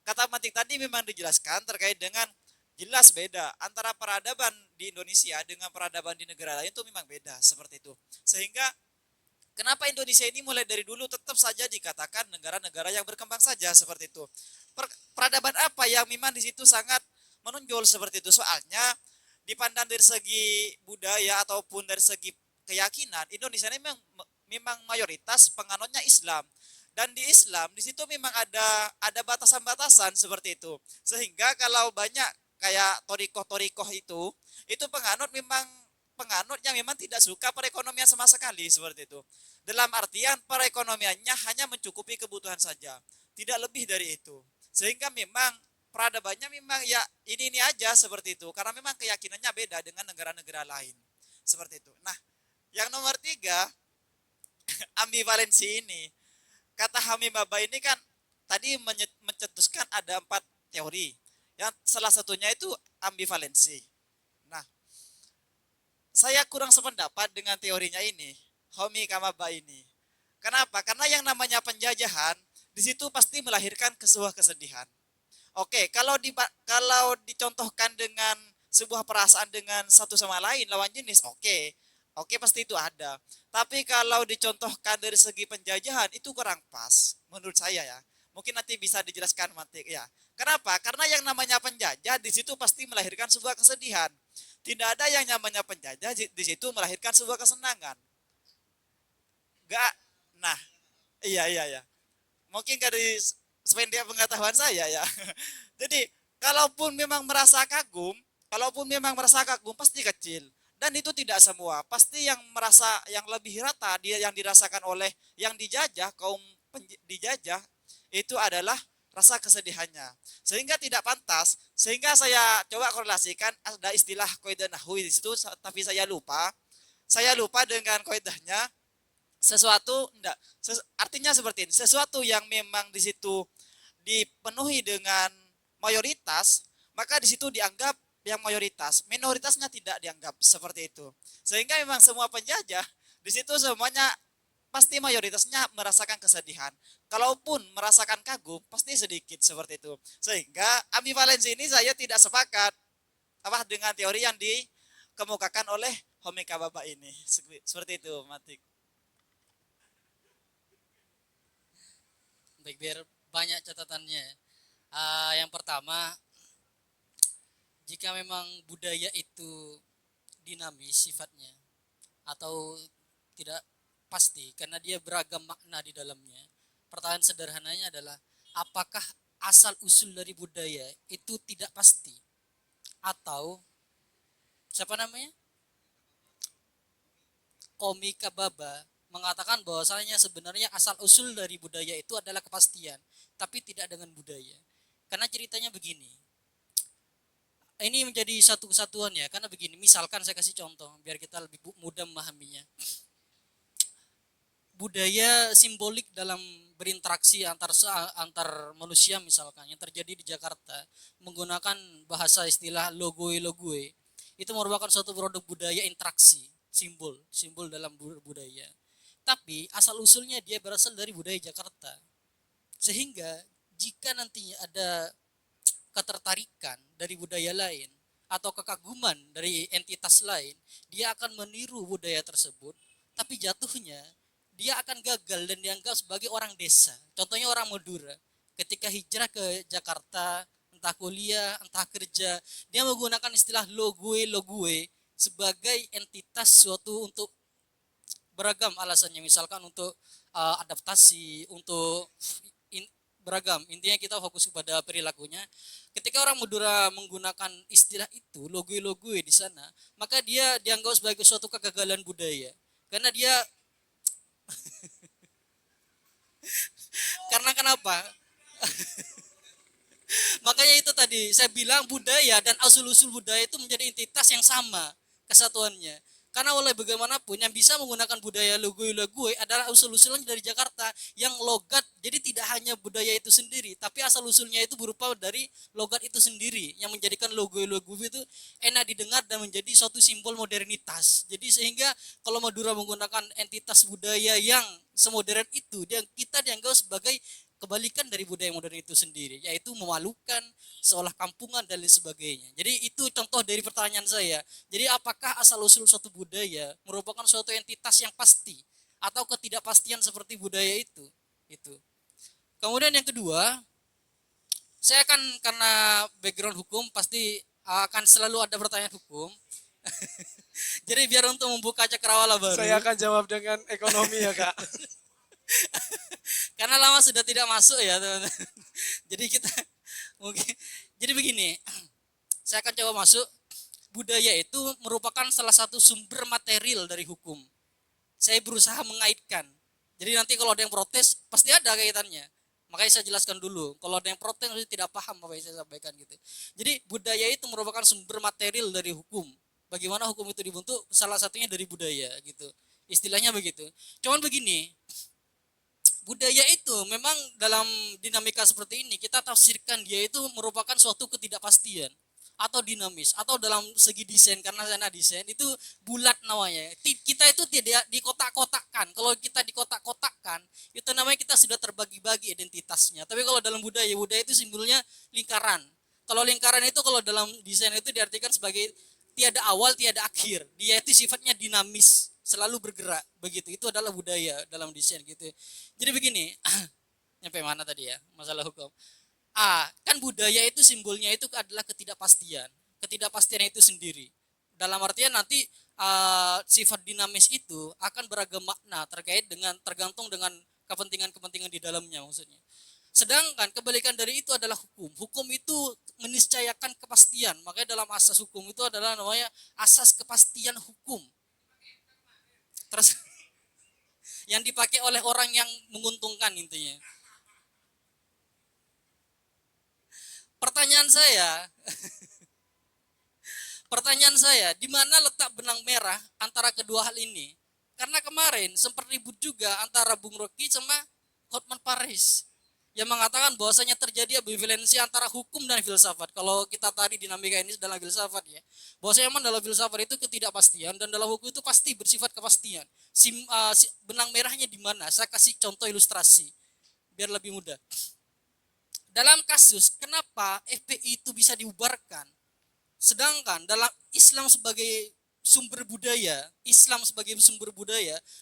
Kata Matik tadi memang dijelaskan terkait dengan jelas beda antara peradaban di Indonesia dengan peradaban di negara lain itu memang beda seperti itu. Sehingga kenapa Indonesia ini mulai dari dulu tetap saja dikatakan negara-negara yang berkembang saja seperti itu. Peradaban apa yang memang di situ sangat menonjol seperti itu? Soalnya dipandang dari segi budaya ataupun dari segi keyakinan, Indonesia ini memang mayoritas penganutnya Islam. Dan di Islam di situ memang ada batasan-batasan seperti itu. Sehingga kalau banyak kayak torikoh-torikoh itu penganut yang memang tidak suka perekonomian sama sekali seperti itu. Dalam artian perekonomiannya hanya mencukupi kebutuhan saja, tidak lebih dari itu. Sehingga memang peradabannya memang ya ini aja seperti itu, karena memang keyakinannya beda dengan negara-negara lain seperti itu. Nah, yang nomor 3 ambivalensi ini. Kata Hamim Baba ini kan tadi mencetuskan ada 4 teori. Yang salah satunya itu ambivalensi. Nah, saya kurang sependapat dengan teorinya ini, Homi Kamaba ini. Kenapa? Karena yang namanya penjajahan di situ pasti melahirkan sebuah kesedihan. Oke, kalau dicontohkan dengan sebuah perasaan dengan satu sama lain lawan jenis, oke pasti itu ada. Tapi kalau dicontohkan dari segi penjajahan itu kurang pas menurut saya ya. Mungkin nanti bisa dijelaskan Matik ya. Kenapa? Karena yang namanya penjajah di situ pasti melahirkan sebuah kesedihan. Tidak ada yang namanya penjajah di situ melahirkan sebuah kesenangan. Enggak. Nah, iya. Mungkin dari sependek pengetahuan saya ya. Jadi, kalaupun memang merasa kagum pasti kecil. Dan itu tidak semua. Pasti yang merasa yang lebih rata dia yang dirasakan oleh yang dijajah, kaum dijajah itu adalah rasa kesedihannya. Sehingga tidak pantas. Sehingga saya coba korelasikan ada istilah kaidah nahwi di situ tapi saya lupa. Saya lupa dengan kaidahnya. Artinya seperti ini, sesuatu yang memang di situ dipenuhi dengan mayoritas, maka di situ dianggap yang mayoritas, minoritasnya tidak dianggap seperti itu. Sehingga memang semua penjajah di situ semuanya pasti mayoritasnya merasakan kesedihan. Kalaupun merasakan kagum, pasti sedikit seperti itu. Sehingga ambivalensi ini saya tidak sepakat dengan teori yang dikemukakan oleh Homi Kamaba ini. Seperti itu, Matik. Baik, biar banyak catatannya. Yang pertama, jika memang budaya itu dinamis sifatnya atau tidak pasti karena dia beragam makna di dalamnya. Pertanyaan sederhananya adalah apakah asal usul dari budaya itu tidak pasti atau siapa namanya? Homi Kamaba mengatakan bahwasanya sebenarnya asal usul dari budaya itu adalah kepastian, tapi tidak dengan budaya. Karena ceritanya begini. Ini menjadi satu kesatuan ya, karena begini, misalkan saya kasih contoh biar kita lebih mudah memahaminya. Budaya simbolik dalam berinteraksi antar manusia misalkan yang terjadi di Jakarta menggunakan bahasa istilah logoe itu merupakan suatu produk budaya interaksi, simbol dalam budaya. Tapi asal usulnya dia berasal dari budaya Jakarta. Sehingga jika nantinya ada ketertarikan dari budaya lain atau kekaguman dari entitas lain, dia akan meniru budaya tersebut, tapi jatuhnya dia akan gagal dan dianggap sebagai orang desa. Contohnya orang Madura, ketika hijrah ke Jakarta, entah kuliah, entah kerja, dia menggunakan istilah logue sebagai entitas suatu untuk beragam alasannya, misalkan untuk adaptasi, untuk beragam. Intinya kita fokus kepada perilakunya. Ketika orang Madura menggunakan istilah itu, logue di sana, maka dia dianggap sebagai suatu kegagalan budaya. Karena dia karena kenapa? Makanya itu tadi saya bilang budaya dan asal-usul budaya itu menjadi entitas yang sama kesatuannya. Karena oleh bagaimanapun yang bisa menggunakan budaya logoi-logoi adalah usul-usulnya dari Jakarta yang logat. Jadi tidak hanya budaya itu sendiri, tapi asal usulnya itu berupa dari logat itu sendiri yang menjadikan logoi-logoi itu enak didengar dan menjadi suatu simbol modernitas. Jadi sehingga kalau Madura menggunakan entitas budaya yang semodern itu, kita dianggap sebagai kebalikan dari budaya modern itu sendiri, yaitu memalukan, seolah kampungan dan lain sebagainya. Jadi itu contoh dari pertanyaan saya. Jadi apakah asal usul suatu budaya merupakan suatu entitas yang pasti atau ketidakpastian seperti budaya itu? Itu. Kemudian yang kedua, saya akan karena background hukum pasti akan selalu ada pertanyaan hukum. Jadi biar untuk membuka cakrawala baru. Saya akan jawab dengan ekonomi ya Kak. Karena lama sudah tidak masuk ya teman-teman. Jadi kita mungkin jadi begini, saya akan coba masuk. Budaya itu merupakan salah satu sumber material dari hukum. Saya berusaha mengaitkan. Jadi nanti kalau ada yang protes pasti ada kaitannya. Makanya saya jelaskan dulu. Kalau ada yang protes pasti tidak paham apa yang saya sampaikan gitu. Jadi budaya itu merupakan sumber material dari hukum. Bagaimana hukum itu dibentuk? Salah satunya dari budaya gitu. Istilahnya begitu. Cuman begini, budaya itu memang dalam dinamika seperti ini kita tafsirkan dia itu merupakan suatu ketidakpastian atau dinamis atau dalam segi desain, karena saya desain itu bulat namanya. Kita itu tidak dikotak-kotakkan. Kalau kita dikotak-kotakkan itu namanya kita sudah terbagi-bagi identitasnya. Tapi kalau dalam budaya itu simbolnya lingkaran. Kalau lingkaran itu kalau dalam desain itu diartikan sebagai tiada awal tiada akhir. Dia itu sifatnya dinamis, selalu bergerak begitu. Itu adalah budaya dalam desain gitu. Jadi begini, nyampe mana tadi ya masalah hukum. Kan budaya itu simbolnya itu adalah ketidakpastian. Ketidakpastian itu sendiri. Dalam artian nanti sifat dinamis itu akan beragam makna tergantung dengan kepentingan-kepentingan di dalamnya maksudnya. Sedangkan kebalikan dari itu adalah hukum. Hukum itu meniscayakan kepastian. Makanya dalam asas hukum itu adalah namanya asas kepastian hukum. Terus yang dipakai oleh orang yang menguntungkan intinya. Pertanyaan saya, di mana letak benang merah antara kedua hal ini? Karena kemarin sempat ribut juga antara Bung Rocky sama Hotman Paris yang mengatakan bahwasanya terjadi ambivalensi antara hukum dan filsafat. Kalau kita tadi dinamika ini dalam filsafat ya, bahwasanya memang dalam filsafat itu ketidakpastian dan dalam hukum itu pasti bersifat kepastian. Benang merahnya di mana? Saya kasih contoh ilustrasi biar lebih mudah. Dalam kasus kenapa FPI itu bisa dibubarkan, sedangkan dalam Islam sebagai sumber budaya,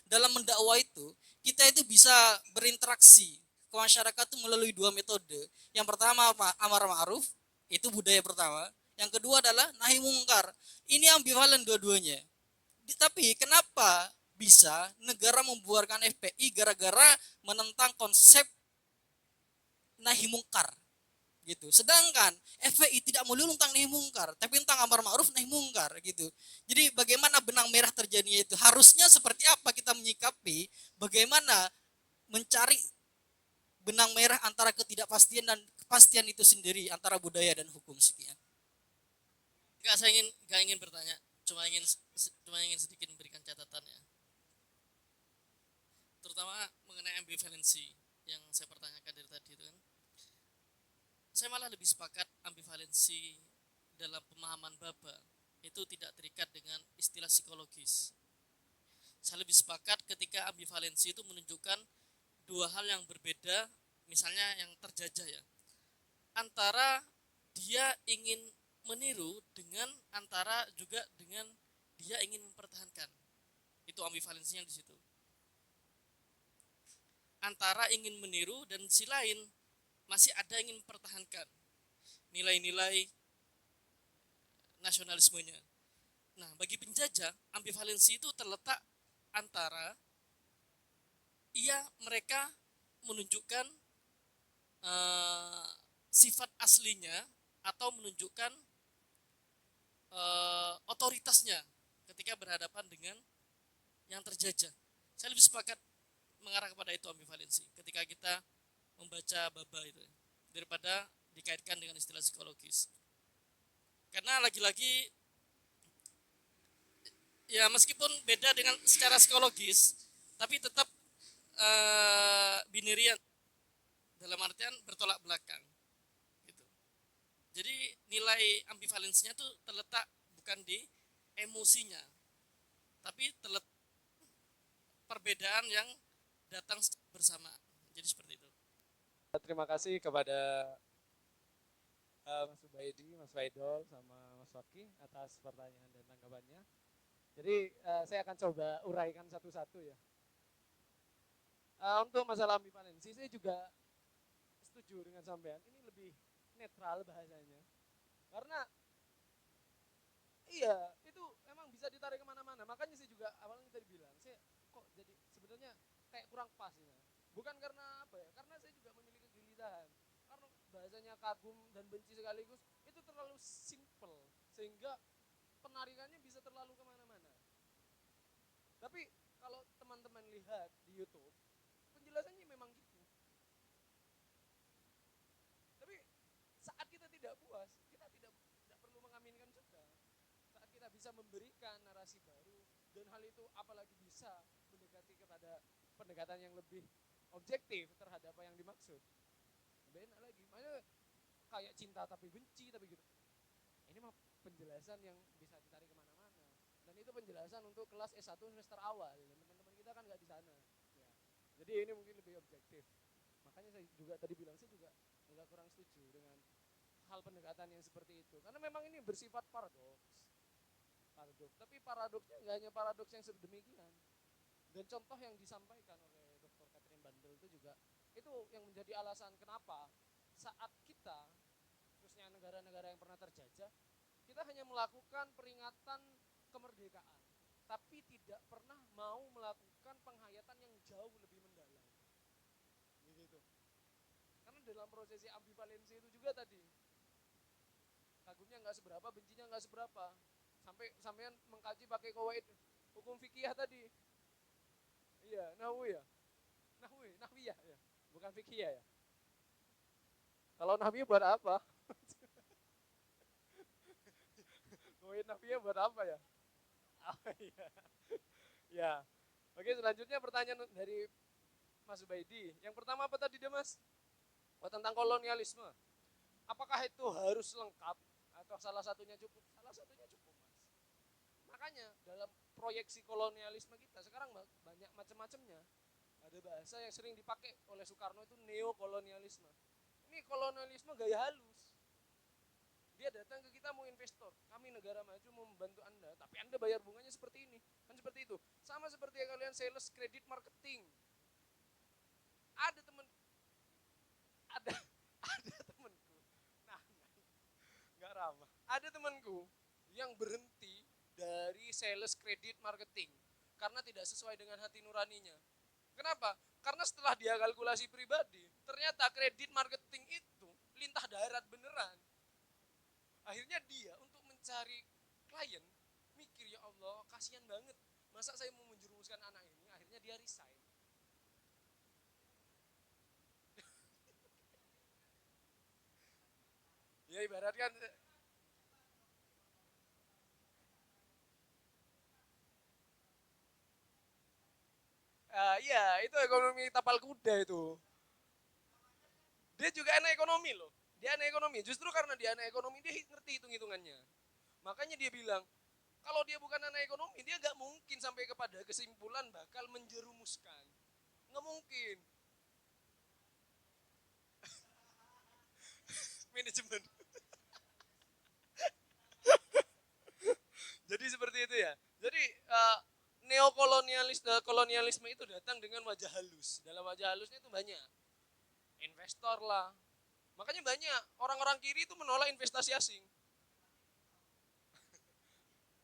dalam mendakwa itu kita itu bisa berinteraksi ke masyarakat itu melalui dua metode. Yang pertama amar ma'ruf, itu budaya pertama. Yang kedua adalah nahi mungkar. Ini ambivalen dua-duanya. Tapi kenapa bisa negara membubarkan FPI gara-gara menentang konsep nahi mungkar gitu. Sedangkan FPI tidak melulu tentang nahi mungkar, tapi tentang amar ma'ruf nahi mungkar gitu. Jadi bagaimana benang merah terjadinya itu? Harusnya seperti apa kita menyikapi bagaimana mencari benang merah antara ketidakpastian dan kepastian itu sendiri antara budaya dan hukum. Sekian. Saya ingin bertanya, cuma ingin sedikit memberikan catatan ya. Terutama mengenai ambivalensi yang saya pertanyakan dari tadi itu kan. Saya malah lebih sepakat ambivalensi dalam pemahaman Baba itu tidak terikat dengan istilah psikologis. Saya lebih sepakat ketika ambivalensi itu menunjukkan dua hal yang berbeda, misalnya yang terjajah ya. Antara dia ingin meniru antara juga dengan dia ingin mempertahankan. Itu ambivalensinya di situ. Antara ingin meniru dan si lain masih ada ingin mempertahankan nilai-nilai nasionalismenya. Nah, bagi penjajah, ambivalensi itu terletak antara mereka menunjukkan sifat aslinya atau menunjukkan otoritasnya ketika berhadapan dengan yang terjajah. Saya lebih sepakat mengarah kepada itu ambivalensi ketika kita membaca Baba itu daripada dikaitkan dengan istilah psikologis. Karena lagi-lagi Ya meskipun beda dengan secara psikologis, tapi tetap binirian dalam artian bertolak belakang gitu. Jadi nilai ambivalensinya tuh terletak bukan di emosinya, tapi terletak perbedaan yang datang bersama. Jadi seperti itu. Terima kasih kepada Mas Ubaidi, Mas Faidol, sama Mas Waki atas pertanyaan dan tanggapannya. Jadi saya akan coba uraikan satu-satu ya. Untuk masalah ambivalensi, saya juga setuju dengan sampean. Ini lebih netral bahasanya. Karena iya, itu emang bisa ditarik kemana-mana. Makanya saya juga awalnya tadi bilang, saya kok jadi sebenarnya kayak kurang pas ya. Bukan karena apa ya, karena saya juga memiliki kegelisahan. Karena bahasanya kagum dan benci sekaligus, itu terlalu simple. Sehingga penarikannya bisa terlalu kemana-mana. Tapi kalau teman-teman lihat di YouTube, penjelasannya memang gitu. Tapi saat kita tidak puas, kita tidak perlu mengaminkan juga. Saat kita bisa memberikan narasi baru dan hal itu apalagi bisa mendekati kepada pendekatan yang lebih objektif terhadap apa yang dimaksud, lebih enak lagi. Makanya kayak cinta tapi benci tapi gitu. Ini mah penjelasan yang bisa ditarik kemana-mana. Dan itu penjelasan untuk kelas S1 semester awal. Dan teman-teman kita kan nggak di sana. Ya. Jadi ini mungkin lebih objektif. Makanya saya juga tadi bilang, saya juga agak kurang setuju dengan hal pendekatan yang seperti itu. Karena memang ini bersifat paradoks. Tapi paradoksnya nggak hanya paradoks yang sedemikian. Dan contoh yang disampaikan oleh Dr. Catherine Bandel itu juga, itu yang menjadi alasan kenapa saat kita, khususnya negara-negara yang pernah terjajah, kita hanya melakukan peringatan kemerdekaan, tapi tidak pernah mau melakukan penghayatan yang jauh lebih mendalam. Gitu. Karena dalam prosesi ambivalensi itu juga tadi, kagumnya nggak seberapa, bencinya nggak seberapa. Sampean mengkaji pakai kawaid hukum fikih tadi. Iya, nahwiyah ya. Bukan fikih ya. Kalau nahwiyah buat apa? Kawaid nahwiyah buat apa ya? Oh, iya. Ya. Oke, selanjutnya pertanyaan dari Mas Ubaidi. Yang pertama apa tadi deh, Mas? Oh, tentang kolonialisme. Apakah itu harus lengkap atau salah satunya cukup? Salah satunya cukup, Mas. Makanya dalam proyeksi kolonialisme kita sekarang banyak macam-macamnya. Ada bahasa yang sering dipakai oleh Soekarno itu neokolonialisme. Ini kolonialisme gaya halus. Dia datang ke kita mau investor, kami negara maju mau membantu Anda, tapi Anda bayar bunganya seperti ini. Kan seperti itu. Sama seperti yang kalian sales credit marketing. Ada ada temanku. Nah, nggak ramah. Ada temanku yang berhenti dari sales credit marketing karena tidak sesuai dengan hati nuraninya. Kenapa? Karena setelah dia kalkulasi pribadi, ternyata kredit marketing itu lintah darat beneran. Akhirnya dia untuk mencari klien mikir, ya Allah kasihan banget, masa saya mau menjerumuskan anak ini. Akhirnya dia resign. Ya ibaratkan iya itu ekonomi tapal kuda itu. Dia juga anak ekonomi loh. Dia anak ekonomi. Justru karena dia anak ekonomi, dia ngerti hitung-hitungannya. Makanya dia bilang, kalau dia bukan anak ekonomi, dia gak mungkin sampai kepada kesimpulan bakal menjerumuskan. Gak mungkin. Manajemen. Jadi seperti itu ya. Jadi kolonialisme itu datang dengan wajah halus. Dalam wajah halusnya itu banyak. Investor lah. Makanya banyak orang-orang kiri itu menolak investasi asing.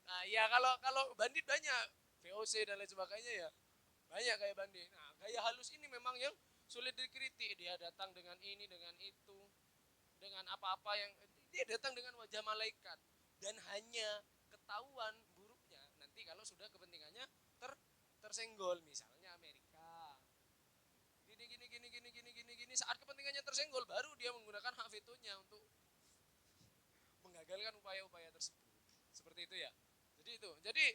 Nah, ya kalau bandit banyak, VOC dan lain sebagainya ya. Banyak kayak bandit. Nah, gaya halus ini memang yang sulit dikritik. Dia datang dengan ini, dengan itu, dengan apa-apa yang dia datang dengan wajah malaikat dan hanya ketahuan buruknya nanti kalau sudah kepentingannya tersenggol, misalnya Amerika. Gini saat kepentingannya tersenggol baru dia menggunakan hak vetonya untuk menggagalkan upaya-upaya tersebut. Seperti itu ya. Jadi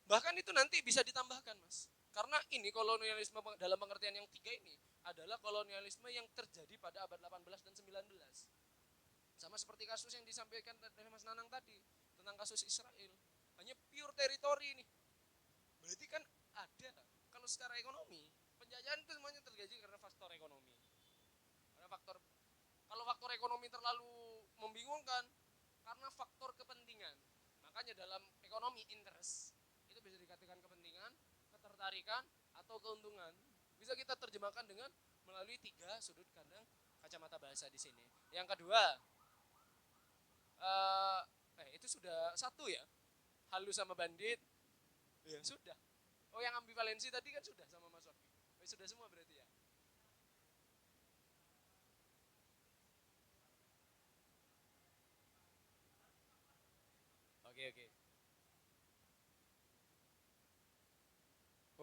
Bahkan itu nanti bisa ditambahkan, Mas. Karena ini kolonialisme dalam pengertian yang tiga ini adalah kolonialisme yang terjadi pada abad 18 dan 19. Sama seperti kasus yang disampaikan dari Mas Nanang tadi tentang kasus Israel. Hanya pure teritori ini. Berarti kan ada, kalau secara ekonomi, penjajahan itu semuanya terjadi karena faktor ekonomi. Karena faktor, kalau faktor ekonomi terlalu membingungkan, karena faktor kepentingan. Makanya dalam ekonomi interest itu bisa dikatakan kepentingan, ketertarikan, atau keuntungan. Bisa kita terjemahkan dengan melalui tiga sudut pandang kacamata bahasa di sini. Yang kedua, itu sudah satu ya, halus sama bandit, ya sudah. Oh, yang ambivalensi tadi kan sudah sama Mas Wafi. Oh, sudah semua berarti ya. Oke, oke.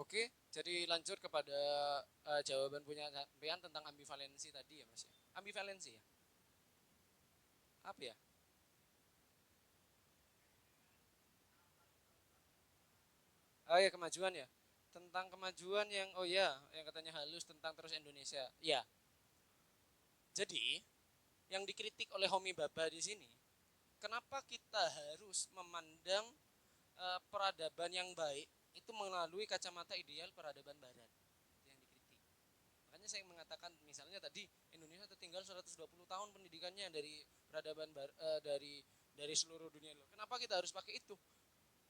Oke, jadi lanjut kepada jawaban punya sampean tentang ambivalensi tadi ya, Mas ya. Ambivalensi ya. Apa ya? Oh ya, kemajuan ya. Tentang kemajuan yang oh ya, yang katanya halus tentang terus Indonesia. Ya. Jadi, yang dikritik oleh Homi Baba di sini, kenapa kita harus memandang peradaban yang baik itu melalui kacamata ideal peradaban barat? Itu yang dikritik. Makanya saya mengatakan misalnya tadi Indonesia tertinggal 120 tahun pendidikannya dari peradaban dari seluruh dunia. Kenapa kita harus pakai itu?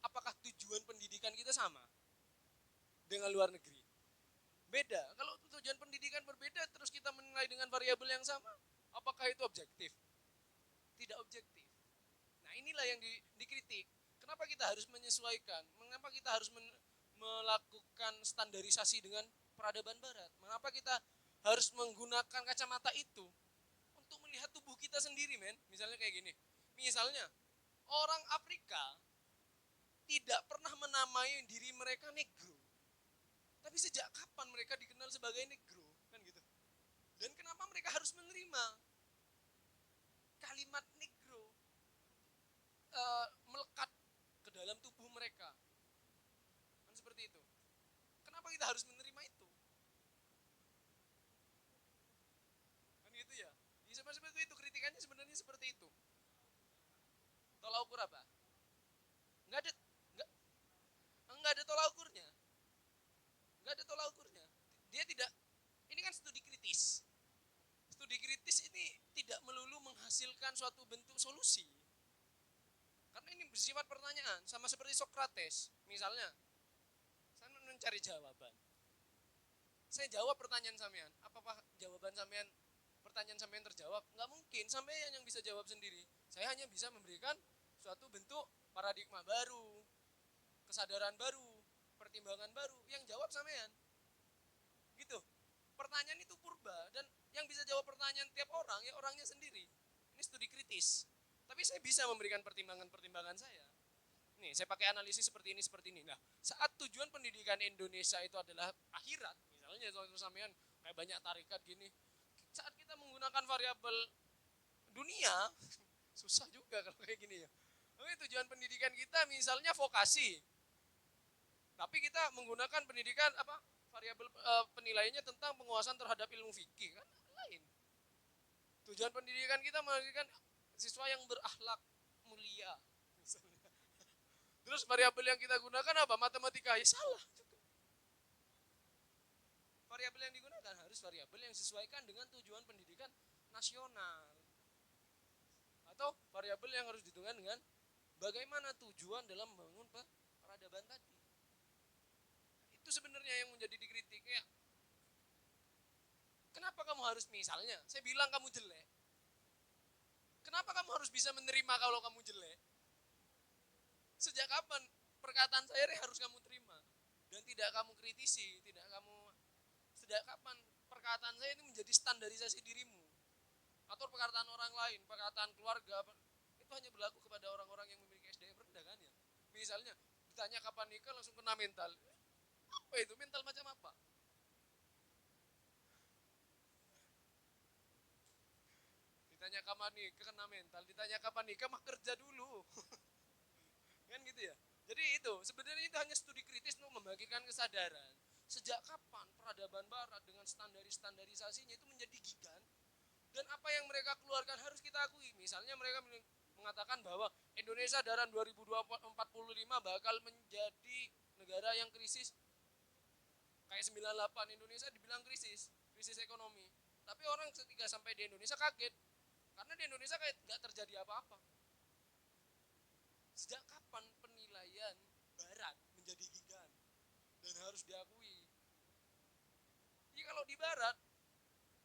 Apakah tujuan pendidikan kita sama dengan luar negeri? Beda. Kalau tujuan pendidikan berbeda terus kita menilai dengan variabel yang sama, apakah itu objektif? Tidak objektif. Nah, inilah yang dikritik. Kenapa kita harus menyesuaikan? Mengapa kita harus melakukan standarisasi dengan peradaban barat? Mengapa kita harus menggunakan kacamata itu untuk melihat tubuh kita sendiri, men? Misalnya kayak gini. Misalnya, orang Afrika tidak pernah menamai diri mereka negro. Tapi sejak kapan mereka dikenal sebagai negro? Kan gitu. Dan kenapa mereka harus menerima kalimat negro melekat ke dalam tubuh mereka? Kan seperti itu. Kenapa kita harus menerima itu? Kan gitu ya. Seperti itu, kritikannya sebenarnya seperti itu. Tolak ukur apa? Enggak ada, enggak ada tolak ukurnya. Enggak ada tolak ukurnya. Dia tidak, ini kan studi kritis. Studi kritis ini tidak melulu menghasilkan suatu bentuk solusi. Karena ini bersifat pertanyaan, sama seperti Sokrates. Misalnya, saya mencari jawaban. Saya jawab pertanyaan sampean. Apakah jawaban sampean, pertanyaan sampean terjawab? Enggak mungkin, sampean yang bisa jawab sendiri. Saya hanya bisa memberikan suatu bentuk paradigma baru, kesadaran baru, pertimbangan baru, yang jawab sampean. Gitu. Pertanyaan itu purba, dan yang bisa jawab pertanyaan tiap orang ya orangnya sendiri. Ini studi kritis. Tapi saya bisa memberikan pertimbangan-pertimbangan saya. Nih, saya pakai analisis seperti ini. Nah, saat tujuan pendidikan Indonesia itu adalah akhirat, misalnya contoh sampean kayak banyak tarikat gini. Saat kita menggunakan variabel dunia, susah juga kalau kayak gini ya. Tapi tujuan pendidikan kita misalnya vokasi. Tapi kita menggunakan pendidikan apa? Variabel penilaiannya tentang penguasaan terhadap ilmu fikih kan lain. Tujuan pendidikan kita menjadikan siswa yang berakhlak mulia misalnya. Terus variabel yang kita gunakan apa? Matematika. Ya salah juga. Variabel yang digunakan harus variabel yang disesuaikan dengan tujuan pendidikan nasional. Atau variabel yang harus dihitungkan dengan bagaimana tujuan dalam membangun peradaban tadi. Itu sebenarnya yang menjadi dikritik. Ya, kenapa kamu harus, misalnya saya bilang kamu jelek, kenapa kamu harus bisa menerima kalau kamu jelek? Sejak kapan perkataan saya harus kamu terima dan tidak kamu kritisi, tidak kamu, sejak kapan perkataan saya ini menjadi standarisasi dirimu? Atau perkataan orang lain, perkataan keluarga, itu hanya berlaku kepada orang-orang yang memiliki SDM rendah kan ya? Misalnya ditanya kapan nikah langsung kena mental. Apa itu? Mental macam apa? Ditanya kapan nikah kena mental, ditanya kapan nikah mah kerja dulu. Kan gitu ya. Jadi itu sebenarnya itu hanya studi kritis untuk membangkitkan kesadaran. Sejak kapan peradaban barat dengan standarisasinya itu menjadi gigan, dan apa yang mereka keluarkan harus kita akui. Misalnya mereka mengatakan bahwa Indonesia dalam 2045 bakal menjadi negara yang krisis. Kayak 98 Indonesia dibilang krisis ekonomi. Tapi orang ketika sampai di Indonesia kaget, karena di Indonesia kayak nggak terjadi apa-apa. Sejak kapan penilaian Barat menjadi gigan dan harus diakui? Jadi kalau di Barat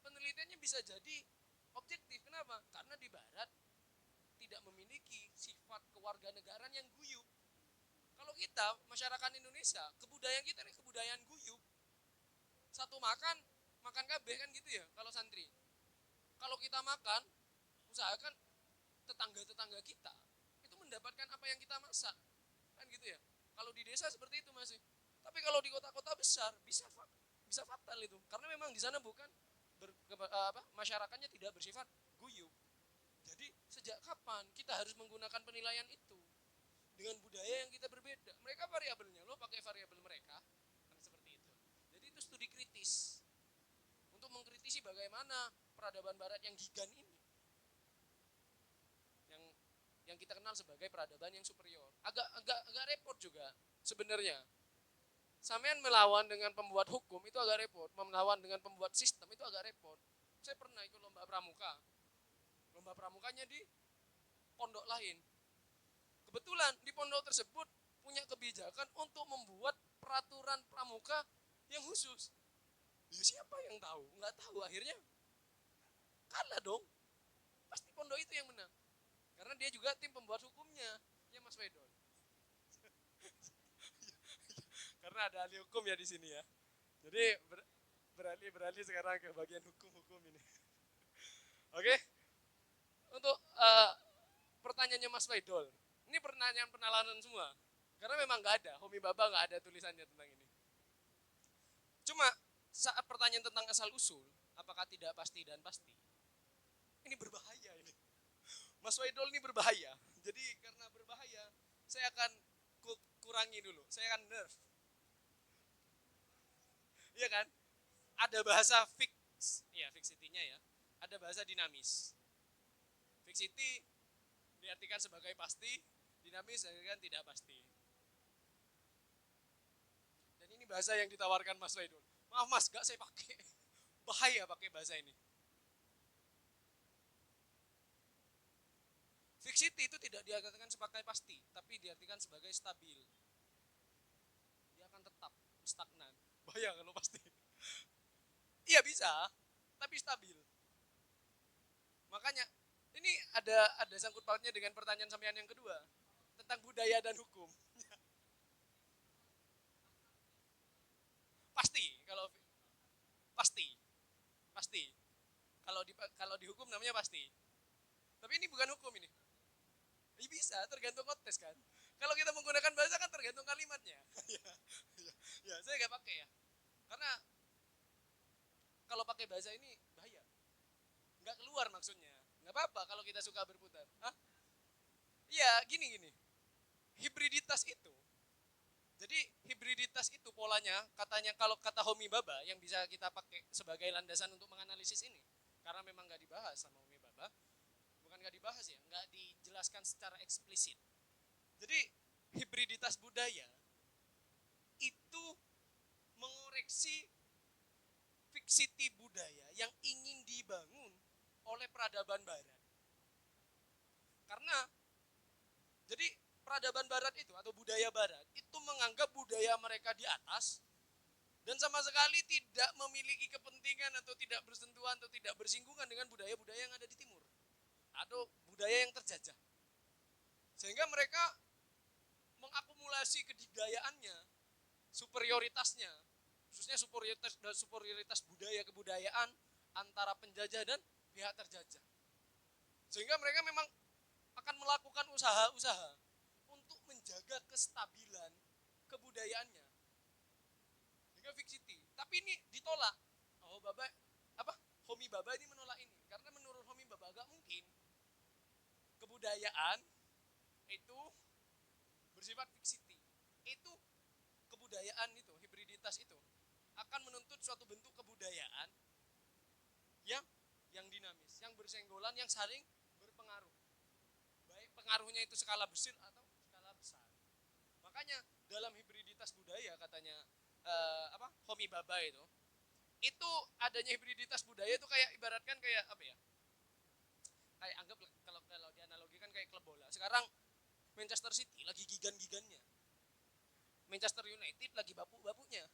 penelitiannya bisa jadi objektif. Kenapa? Karena di Barat tidak memiliki sifat kewarganegaraan yang guyup. Kalau kita masyarakat Indonesia, kebudayaan kita ini kebudayaan guyup. Satu makan KB kan gitu ya kalau santri. Kalau kita makan, usahakan tetangga-tetangga kita itu mendapatkan apa yang kita masak. Kan gitu ya. Kalau di desa seperti itu masih. Tapi kalau di kota-kota besar bisa fatal itu. Karena memang di sana bukan masyarakatnya tidak bersifat guyup. Jadi sejak kapan kita harus menggunakan penilaian itu dengan budaya yang kita berbeda? Mereka variabelnya, lo pakai variabel mereka, kan seperti itu. Jadi itu studi kritis untuk mengkritisi bagaimana peradaban Barat yang gigan ini, yang kita kenal sebagai peradaban yang superior. Agak repot juga sebenarnya. Sampean melawan dengan pembuat hukum itu agak repot, melawan dengan pembuat sistem itu agak repot. Saya pernah ikut lomba pramuka. Lomba pramukanya di pondok lain. Kebetulan di pondok tersebut punya kebijakan untuk membuat peraturan pramuka yang khusus. Ya, siapa yang tahu? Nggak tahu, akhirnya kalah dong. Pasti pondok itu yang menang. Karena dia juga tim pembuat hukumnya, ya Mas Wedon. Karena ada ahli hukum ya di sini ya. Jadi beralih sekarang ke bagian hukum ini. Oke. Untuk pertanyaannya Mas Faidol, ini pertanyaan penalaran semua. Karena memang nggak ada, Homi Baba nggak ada tulisannya tentang ini. Cuma saat pertanyaan tentang asal usul, apakah tidak pasti dan pasti? Ini berbahaya ini. Mas Faidol ini berbahaya. Jadi karena berbahaya, saya akan kurangi dulu. Saya akan nerf. Iya kan? Ada bahasa fix, ya fixity-nya ya. Ada bahasa dinamis. Fixity diartikan sebagai pasti, dinamis diartikan tidak pasti. Dan ini bahasa yang ditawarkan Mas Waidul. Maaf Mas, gak saya pakai. Bahaya pakai bahasa ini. Fixity itu tidak diartikan sebagai pasti, tapi diartikan sebagai stabil. Dia akan tetap stagnan. Bahaya kalau pasti. Iya bisa, tapi stabil. Makanya ini ada sangkut pautnya dengan pertanyaan sampean yang kedua tentang budaya dan hukum. Pasti. Kalau di hukum namanya pasti. Tapi ini bukan hukum ini. Ini bisa tergantung konteks kan. Kalau kita menggunakan bahasa kan tergantung kalimatnya. Ya, saya nggak pakai ya. Karena kalau pakai bahasa ini bahaya. Nggak keluar maksudnya. Nggak apa-apa kalau kita suka berputar. Hah? Iya, gini. Hibriditas itu. Jadi hibriditas itu polanya, katanya kalau kata Homi Baba yang bisa kita pakai sebagai landasan untuk menganalisis ini. Karena memang nggak dibahas sama Homi Baba. Bukan nggak dibahas ya, nggak dijelaskan secara eksplisit. Jadi hibriditas budaya itu mengoreksi fixity budaya yang ingin dibangun oleh peradaban Barat. Karena jadi peradaban Barat itu atau budaya Barat itu menganggap budaya mereka di atas dan sama sekali tidak memiliki kepentingan atau tidak bersentuhan atau tidak bersinggungan dengan budaya-budaya yang ada di timur atau budaya yang terjajah. Sehingga mereka mengakumulasi kedidayaannya, superioritasnya, khususnya superioritas budaya kebudayaan antara penjajah dan pihak terjajah. Sehingga mereka memang akan melakukan usaha-usaha untuk menjaga kestabilan kebudayaannya. Sehingga fixity. Tapi ini ditolak. Homi Baba ini menolak ini. Karena menurut Homi Baba gak mungkin kebudayaan itu bersifat fixity. itu kebudayaan itu, hibriditas itu akan menuntut suatu bentuk kebudayaan yang dinamis, yang bersenggolan, yang saling berpengaruh. Baik pengaruhnya itu skala kecil atau skala besar. Makanya dalam hibriditas budaya katanya Homi Bhabha itu adanya hibriditas budaya itu kayak ibaratkan kayak apa ya? Kayak anggap kalau dianalogikan kayak klub bola. Sekarang Manchester City lagi gigan-gigannya. Manchester United lagi bapuk-bapuknya.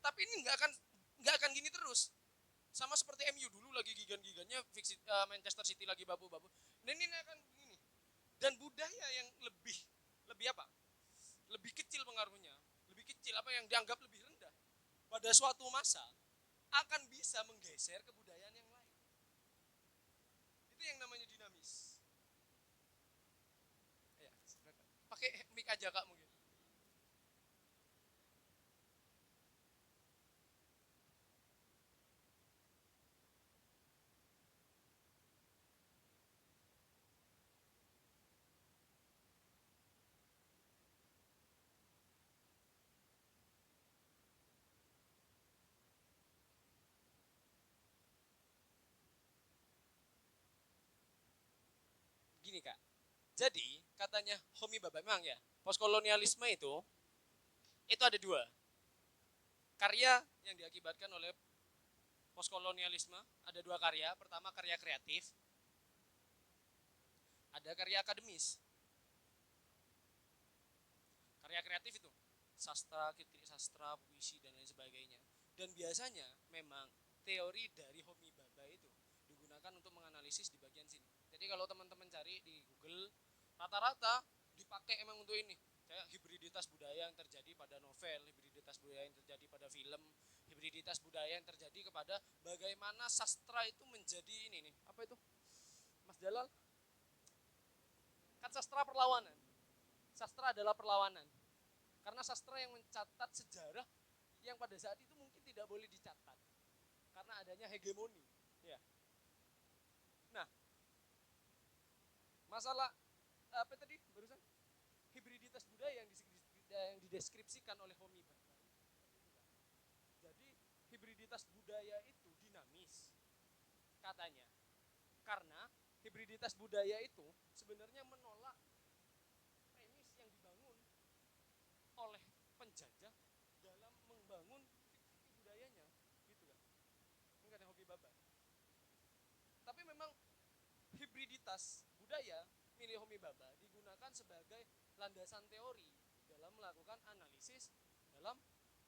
Tapi ini nggak akan gini terus. Sama seperti MU dulu lagi gigan-gigannya, Manchester City lagi babu-babu. Dan ini akan begini. Dan budaya yang lebih apa? Lebih kecil pengaruhnya, lebih kecil apa yang dianggap lebih rendah pada suatu masa akan bisa menggeser kebudayaan yang lain. Itu yang namanya dinamis. Ya, pakai mic aja Kak mungkin. Gini Kak, jadi katanya Homi Bhabha memang ya, postkolonialisme itu ada dua. Karya yang diakibatkan oleh postkolonialisme, ada dua karya. Pertama karya kreatif, ada karya akademis. Karya kreatif itu sastra, kritik sastra, puisi, dan lain sebagainya. Dan biasanya memang teori dari Homi Bhabha itu digunakan untuk menganalisis di bagian sini. Jadi kalau teman-teman cari di Google, rata-rata dipakai emang untuk ini. Kayak hibriditas budaya yang terjadi pada novel, hibriditas budaya yang terjadi pada film, hibriditas budaya yang terjadi kepada bagaimana sastra itu menjadi ini nih. Apa itu? Mas Jalal? Kan sastra perlawanan. Sastra adalah perlawanan. Karena sastra yang mencatat sejarah yang pada saat itu mungkin tidak boleh dicatat. Karena adanya hegemoni. Ya. Nah, masalah apa tadi barusan? Hibriditas budaya yang dideskripsikan oleh Homi Bhabha. Jadi hibriditas budaya itu dinamis katanya. Karena hibriditas budaya itu sebenarnya menolak premis yang dibangun oleh penjajah dalam membangun fiksi budayanya, gitu kan? Ini kan Homi Bhabha. Tapi memang hibriditas budaya milik Homi Bhabha digunakan sebagai landasan teori dalam melakukan analisis dalam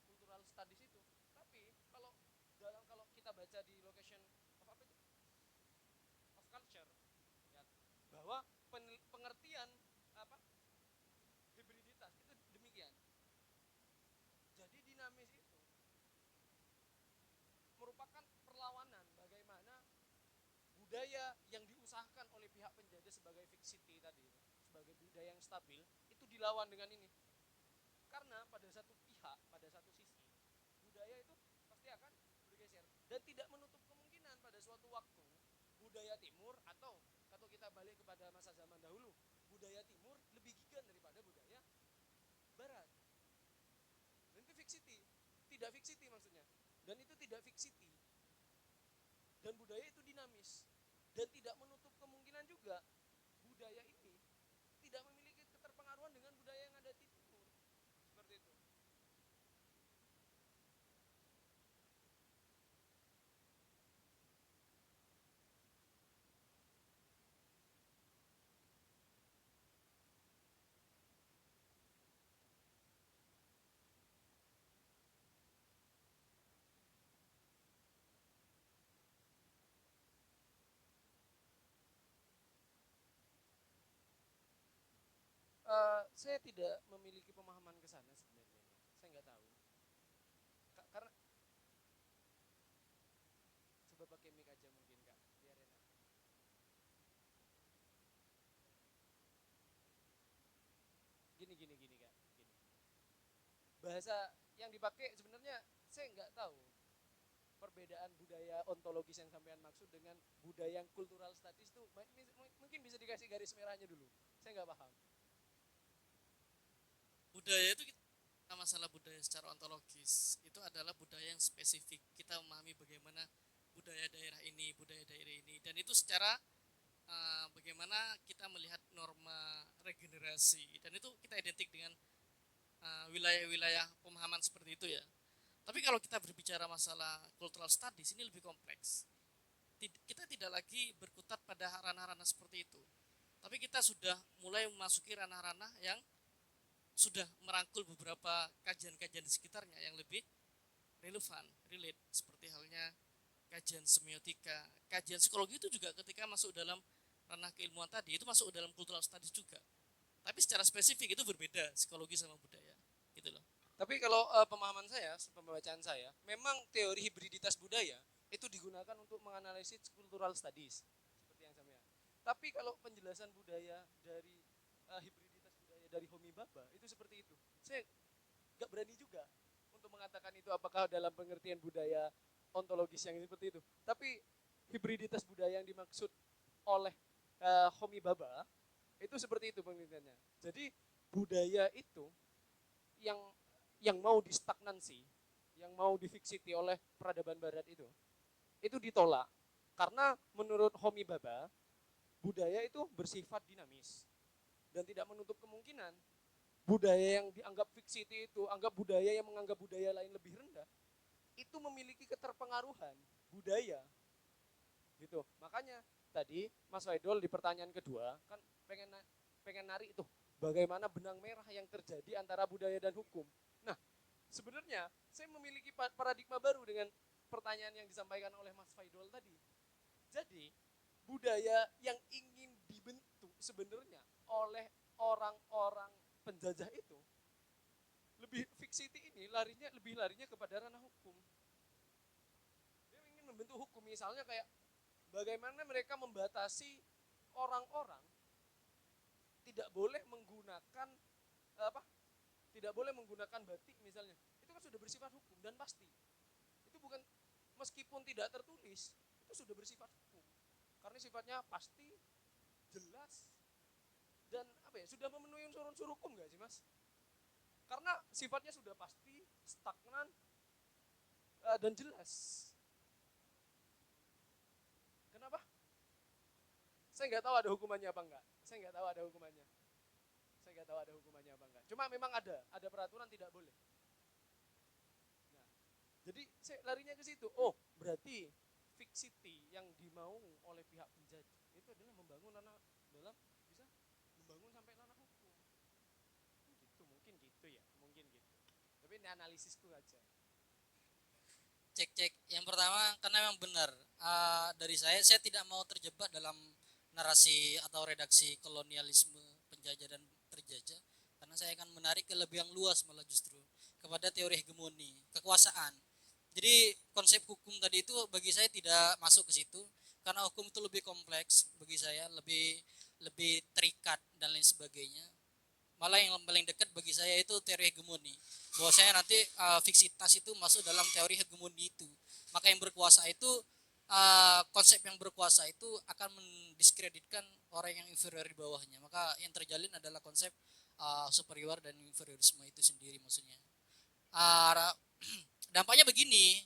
cultural studies itu. Tapi kalau kita baca di location of apa itu? Of culture, ya, bahwa pengertian apa? Hibriditas itu demikian. Jadi dinamis itu merupakan perlawanan bagaimana budaya yang diusahakan oleh pihak penjajah sebagai fixity tadi itu, sebagai budaya yang stabil, itu dilawan dengan ini. Karena pada satu pihak, pada satu sisi, budaya itu pasti akan bergeser dan tidak menutup kemungkinan pada suatu waktu budaya timur atau kalau kita balik kepada masa zaman dahulu, budaya timur lebih gigan daripada budaya barat. Dan itu fixity, tidak fixity maksudnya. Dan itu tidak fixity. Dan budaya itu dinamis. Dan tidak menutup kemungkinan juga budaya ini tidak memiliki keterpengaruhan dengan budaya yang ada di timur. Seperti itu. Saya tidak memiliki pemahaman ke sana sebenarnya. Saya nggak tahu. Karena coba pakai mic aja mungkin Kak, biar enak. Gini Kak, gini. Bahasa yang dipakai sebenarnya saya nggak tahu. Perbedaan budaya ontologis yang sampean maksud dengan budaya yang cultural studies itu mungkin bisa dikasih garis merahnya dulu. Saya nggak paham. budaya itu masalah budaya secara ontologis itu adalah budaya yang spesifik. Kita memahami bagaimana budaya daerah ini, dan itu secara bagaimana kita melihat norma regenerasi, dan itu kita identik dengan wilayah-wilayah pemahaman seperti itu ya. Tapi kalau kita berbicara masalah cultural studies ini lebih kompleks. Kita tidak lagi berkutat pada ranah-ranah seperti itu. Tapi kita sudah mulai memasuki ranah-ranah yang sudah merangkul beberapa kajian-kajian di sekitarnya yang lebih relevan, relate, seperti halnya kajian semiotika, kajian psikologi itu juga ketika masuk dalam ranah keilmuan tadi itu masuk dalam cultural studies juga. Tapi secara spesifik itu berbeda psikologi sama budaya, gitu loh. Tapi kalau pemahaman saya, pembacaan saya, memang teori hibriditas budaya itu digunakan untuk menganalisis cultural studies seperti yang saya. Tapi kalau penjelasan budaya dari hibriditas budaya dari Homi Bhabha itu seperti itu. Saya nggak berani juga untuk mengatakan itu apakah dalam pengertian budaya ontologis yang seperti itu. Tapi hibriditas budaya yang dimaksud oleh Homi Bhabha itu seperti itu pengertiannya. Jadi budaya itu yang mau distagnansi, yang mau difiksiti oleh peradaban barat itu ditolak. Karena menurut Homi Bhabha, budaya itu bersifat dinamis dan tidak menutup kemungkinan budaya yang dianggap fiksiti itu, anggap budaya yang menganggap budaya lain lebih rendah, itu memiliki keterpengaruhan budaya. Gitu. Makanya tadi Mas Faidol di pertanyaan kedua kan pengen narik itu bagaimana benang merah yang terjadi antara budaya dan hukum. Nah, sebenarnya saya memiliki paradigma baru dengan pertanyaan yang disampaikan oleh Mas Faidol tadi. Jadi, budaya yang ingin dibentuk sebenarnya oleh orang-orang penjajah itu lebih fiksiti ini lebih larinya kepada ranah hukum. Dia ingin membentuk hukum, misalnya kayak bagaimana mereka membatasi orang-orang tidak boleh menggunakan tidak boleh menggunakan batik misalnya. Itu kan sudah bersifat hukum dan pasti. Itu bukan, meskipun tidak tertulis, itu sudah bersifat hukum. Karena sifatnya pasti, jelas, dan sudah memenuhi unsur-unsur hukum nggak sih Mas? Karena sifatnya sudah pasti, stagnan, dan jelas. Kenapa? Saya nggak tahu ada hukumannya apa enggak. Cuma memang ada peraturan tidak boleh. Nah, jadi saya larinya ke situ. Oh, berarti fixity yang dimau oleh pihak penjajah itu adalah membangun ranah bisa membangun sampai ranah hukum. Mungkin gitu ya. Tapi ini analisisku aja. Cek. Yang pertama, karena memang benar dari saya tidak mau terjebak dalam narasi atau redaksi kolonialisme, penjajah dan terjajah, karena saya akan menarik ke lebih yang luas malah justru kepada teori hegemoni, kekuasaan. Jadi konsep hukum tadi itu bagi saya tidak masuk ke situ, karena hukum itu lebih kompleks bagi saya, lebih terikat dan lain sebagainya. Malah yang paling dekat bagi saya itu teori hegemoni. Bahwa saya nanti fiksitas itu masuk dalam teori hegemoni itu. Maka yang berkuasa itu konsep yang berkuasa itu akan mendiskreditkan orang yang inferior di bawahnya. Maka yang terjalin adalah konsep superior dan inferiorisme itu sendiri maksudnya. Dampaknya begini,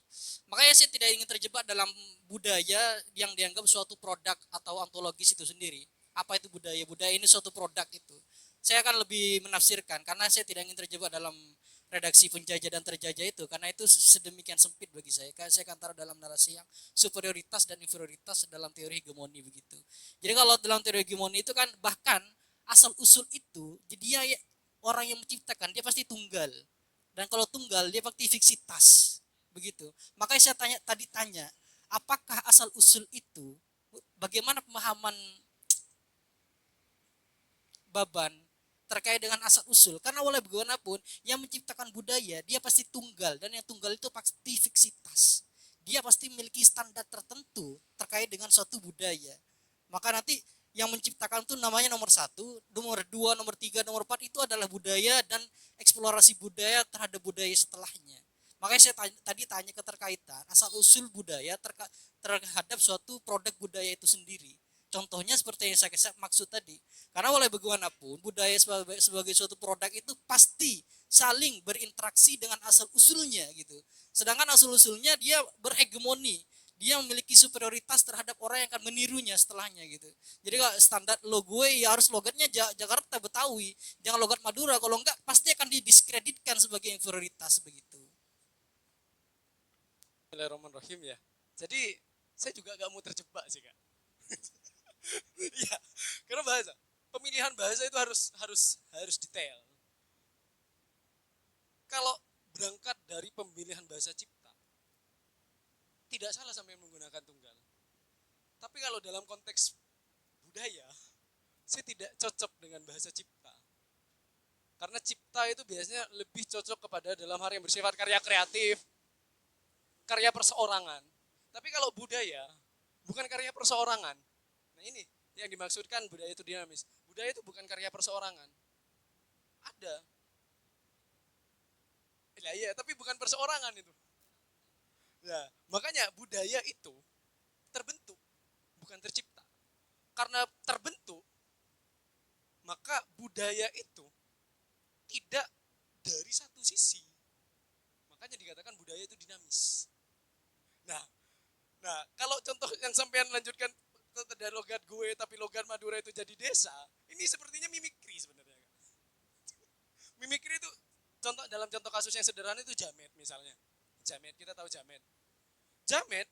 makanya saya tidak ingin terjebak dalam budaya yang dianggap suatu produk atau ontologis itu sendiri. Apa itu budaya? Budaya ini suatu produk itu. Saya akan lebih menafsirkan karena saya tidak ingin terjebak dalam redaksi penjajah dan terjajah itu, karena itu sedemikian sempit bagi saya. Karena saya akan taruh dalam narasi yang superioritas dan inferioritas dalam teori hegemoni begitu. Jadi kalau dalam teori hegemoni itu kan bahkan asal usul itu, jadi dia orang yang menciptakan dia pasti tunggal. Dan kalau tunggal dia pasti fiksitas begitu. Makanya saya tanya, apakah asal usul itu, bagaimana pemahaman Baban terkait dengan asal usul? Karena oleh bagaimanapun yang menciptakan budaya dia pasti tunggal, dan yang tunggal itu pasti fiksitas. Dia pasti memiliki standar tertentu terkait dengan suatu budaya. Maka nanti yang menciptakan itu namanya nomor 1, nomor 2, nomor 3, nomor 4 itu adalah budaya dan eksplorasi budaya terhadap budaya setelahnya. Makanya saya tadi tanya keterkaitan asal usul budaya terhadap suatu produk budaya itu sendiri. Contohnya seperti yang saya maksud tadi. Karena oleh bagaimanapun budaya sebagai suatu produk itu pasti saling berinteraksi dengan asal usulnya gitu. Sedangkan asal usulnya dia berhegemoni, dia memiliki superioritas terhadap orang yang akan menirunya setelahnya gitu. Jadi kalau standar logo ya harus logatnya Jakarta Betawi, jangan logat Madura. Kalau enggak pasti akan didiskreditkan sebagai inferioritas begitu. Bismillahirrahmanirrahim ya. Jadi saya juga gak mau terjebak sih kak. Iya, karena pemilihan bahasa itu harus detail. Kalau berangkat dari pemilihan bahasa cipta, tidak salah sampai menggunakan tunggal. Tapi kalau dalam konteks budaya, saya tidak cocok dengan bahasa cipta. Karena cipta itu biasanya lebih cocok kepada dalam hal yang bersifat karya kreatif, karya perseorangan. Tapi kalau budaya, bukan karya perseorangan. Nah ini yang dimaksudkan budaya itu dinamis. Budaya itu bukan karya perseorangan. Ada. Ya, iya, tapi bukan perseorangan itu. Nah, makanya budaya itu terbentuk, bukan tercipta. Karena terbentuk, maka budaya itu tidak dari satu sisi. Makanya dikatakan budaya itu dinamis. Nah, kalau contoh yang sampean lanjutkan dari logat gue tapi logat Madura itu jadi desa, ini sepertinya mimikri sebenarnya. Mimikri itu dalam contoh kasus yang sederhana itu jamet misalnya. Jamet, kita tahu jamet. Jamet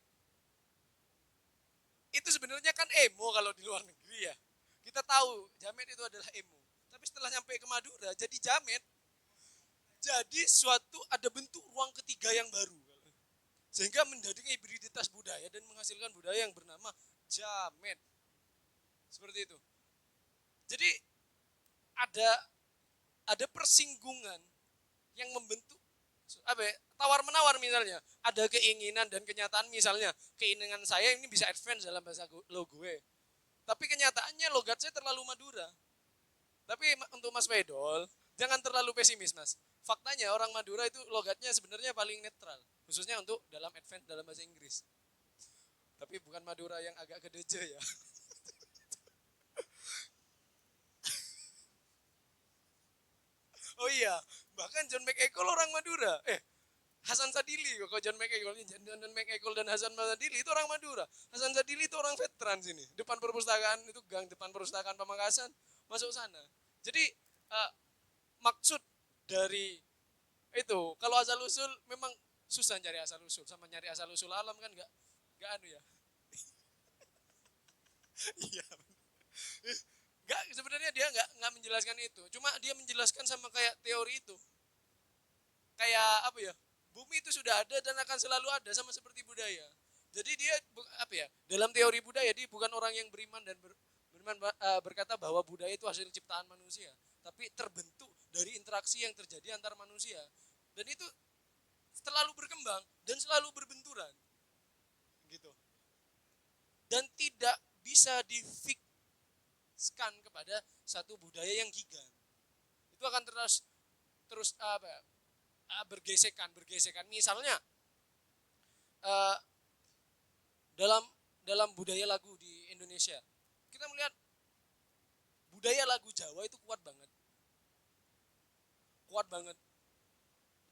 itu sebenarnya kan emo kalau di luar negeri ya. Kita tahu jamet itu adalah emo. Tapi setelah nyampe ke Madura jadi jamet. Jadi suatu ada bentuk ruang ketiga yang baru. Sehingga menjadi hibriditas budaya dan menghasilkan budaya yang bernama jamet. Seperti itu. Jadi ada persinggungan yang membentuk tawar menawar misalnya. Ada keinginan dan kenyataan misalnya. Keinginan saya ini bisa advance dalam bahasa lo gue. Tapi kenyataannya logat saya terlalu Madura. Tapi untuk Mas Wedol, jangan terlalu pesimis Mas. Faktanya orang Madura itu logatnya sebenarnya paling netral. Khususnya untuk dalam advance dalam bahasa Inggris. Tapi bukan Madura yang agak kedeje ya. Oh iya, bahkan John McEacole orang Madura. Hasan Sadili, kok John McEacole dan Hasan Sadili itu orang Madura. Hasan Sadili itu orang veteran sini. Depan perpustakaan itu gang depan perpustakaan Pamekasan, masuk sana. Jadi maksud dari itu kalau asal usul memang susah nyari asal usul, sama nyari asal usul alam kan enggak anu ya. Iya. Enggak, sebenarnya dia enggak menjelaskan itu. Cuma dia menjelaskan sama kayak teori itu. Kayak apa ya? Bumi itu sudah ada dan akan selalu ada sama seperti budaya. Jadi dia dalam teori budaya dia bukan orang yang beriman dan berkata bahwa budaya itu hasil ciptaan manusia, tapi terbentuk dari interaksi yang terjadi antar manusia. Dan itu selalu berkembang dan selalu berbenturan. Gitu. Dan tidak bisa difikskan kepada satu budaya yang gigan. Itu akan terus bergesekan. Misalnya dalam budaya lagu di Indonesia, kita melihat budaya lagu Jawa itu kuat banget.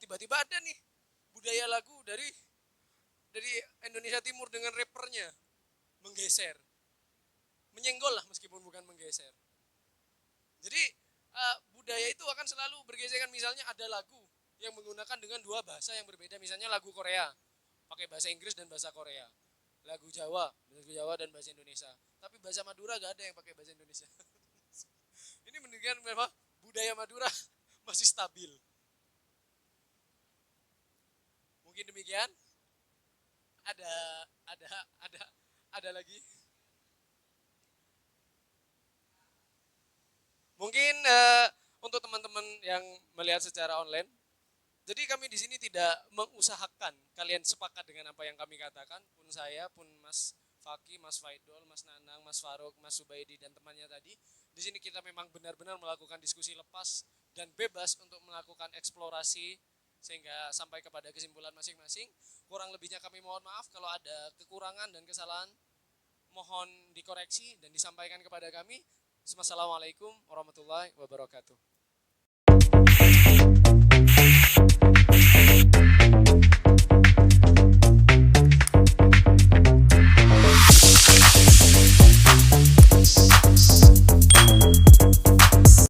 Tiba-tiba ada nih budaya lagu dari Indonesia Timur dengan rappernya menggeser, menyenggol lah meskipun bukan menggeser. Jadi budaya itu akan selalu bergesekan. Misalnya ada lagu yang menggunakan dengan dua bahasa yang berbeda, misalnya lagu Korea pakai bahasa Inggris dan bahasa Korea, lagu Jawa dan bahasa Indonesia. Tapi bahasa Madura gak ada yang pakai bahasa Indonesia. Ini menunjukkan memang budaya Madura masih stabil. Mungkin demikian. Ada lagi. Mungkin untuk teman-teman yang melihat secara online, jadi kami di sini tidak mengusahakan kalian sepakat dengan apa yang kami katakan, pun saya, pun Mas Faki, Mas Faidol, Mas Nanang, Mas Faruk, Mas Subaidi dan temannya tadi. Di sini kita memang benar-benar melakukan diskusi lepas dan bebas untuk melakukan eksplorasi sehingga sampai kepada kesimpulan masing-masing. Kurang lebihnya kami mohon maaf kalau ada kekurangan dan kesalahan. mohon dikoreksi dan disampaikan kepada kami. Wassalamualaikum warahmatullahi wabarakatuh.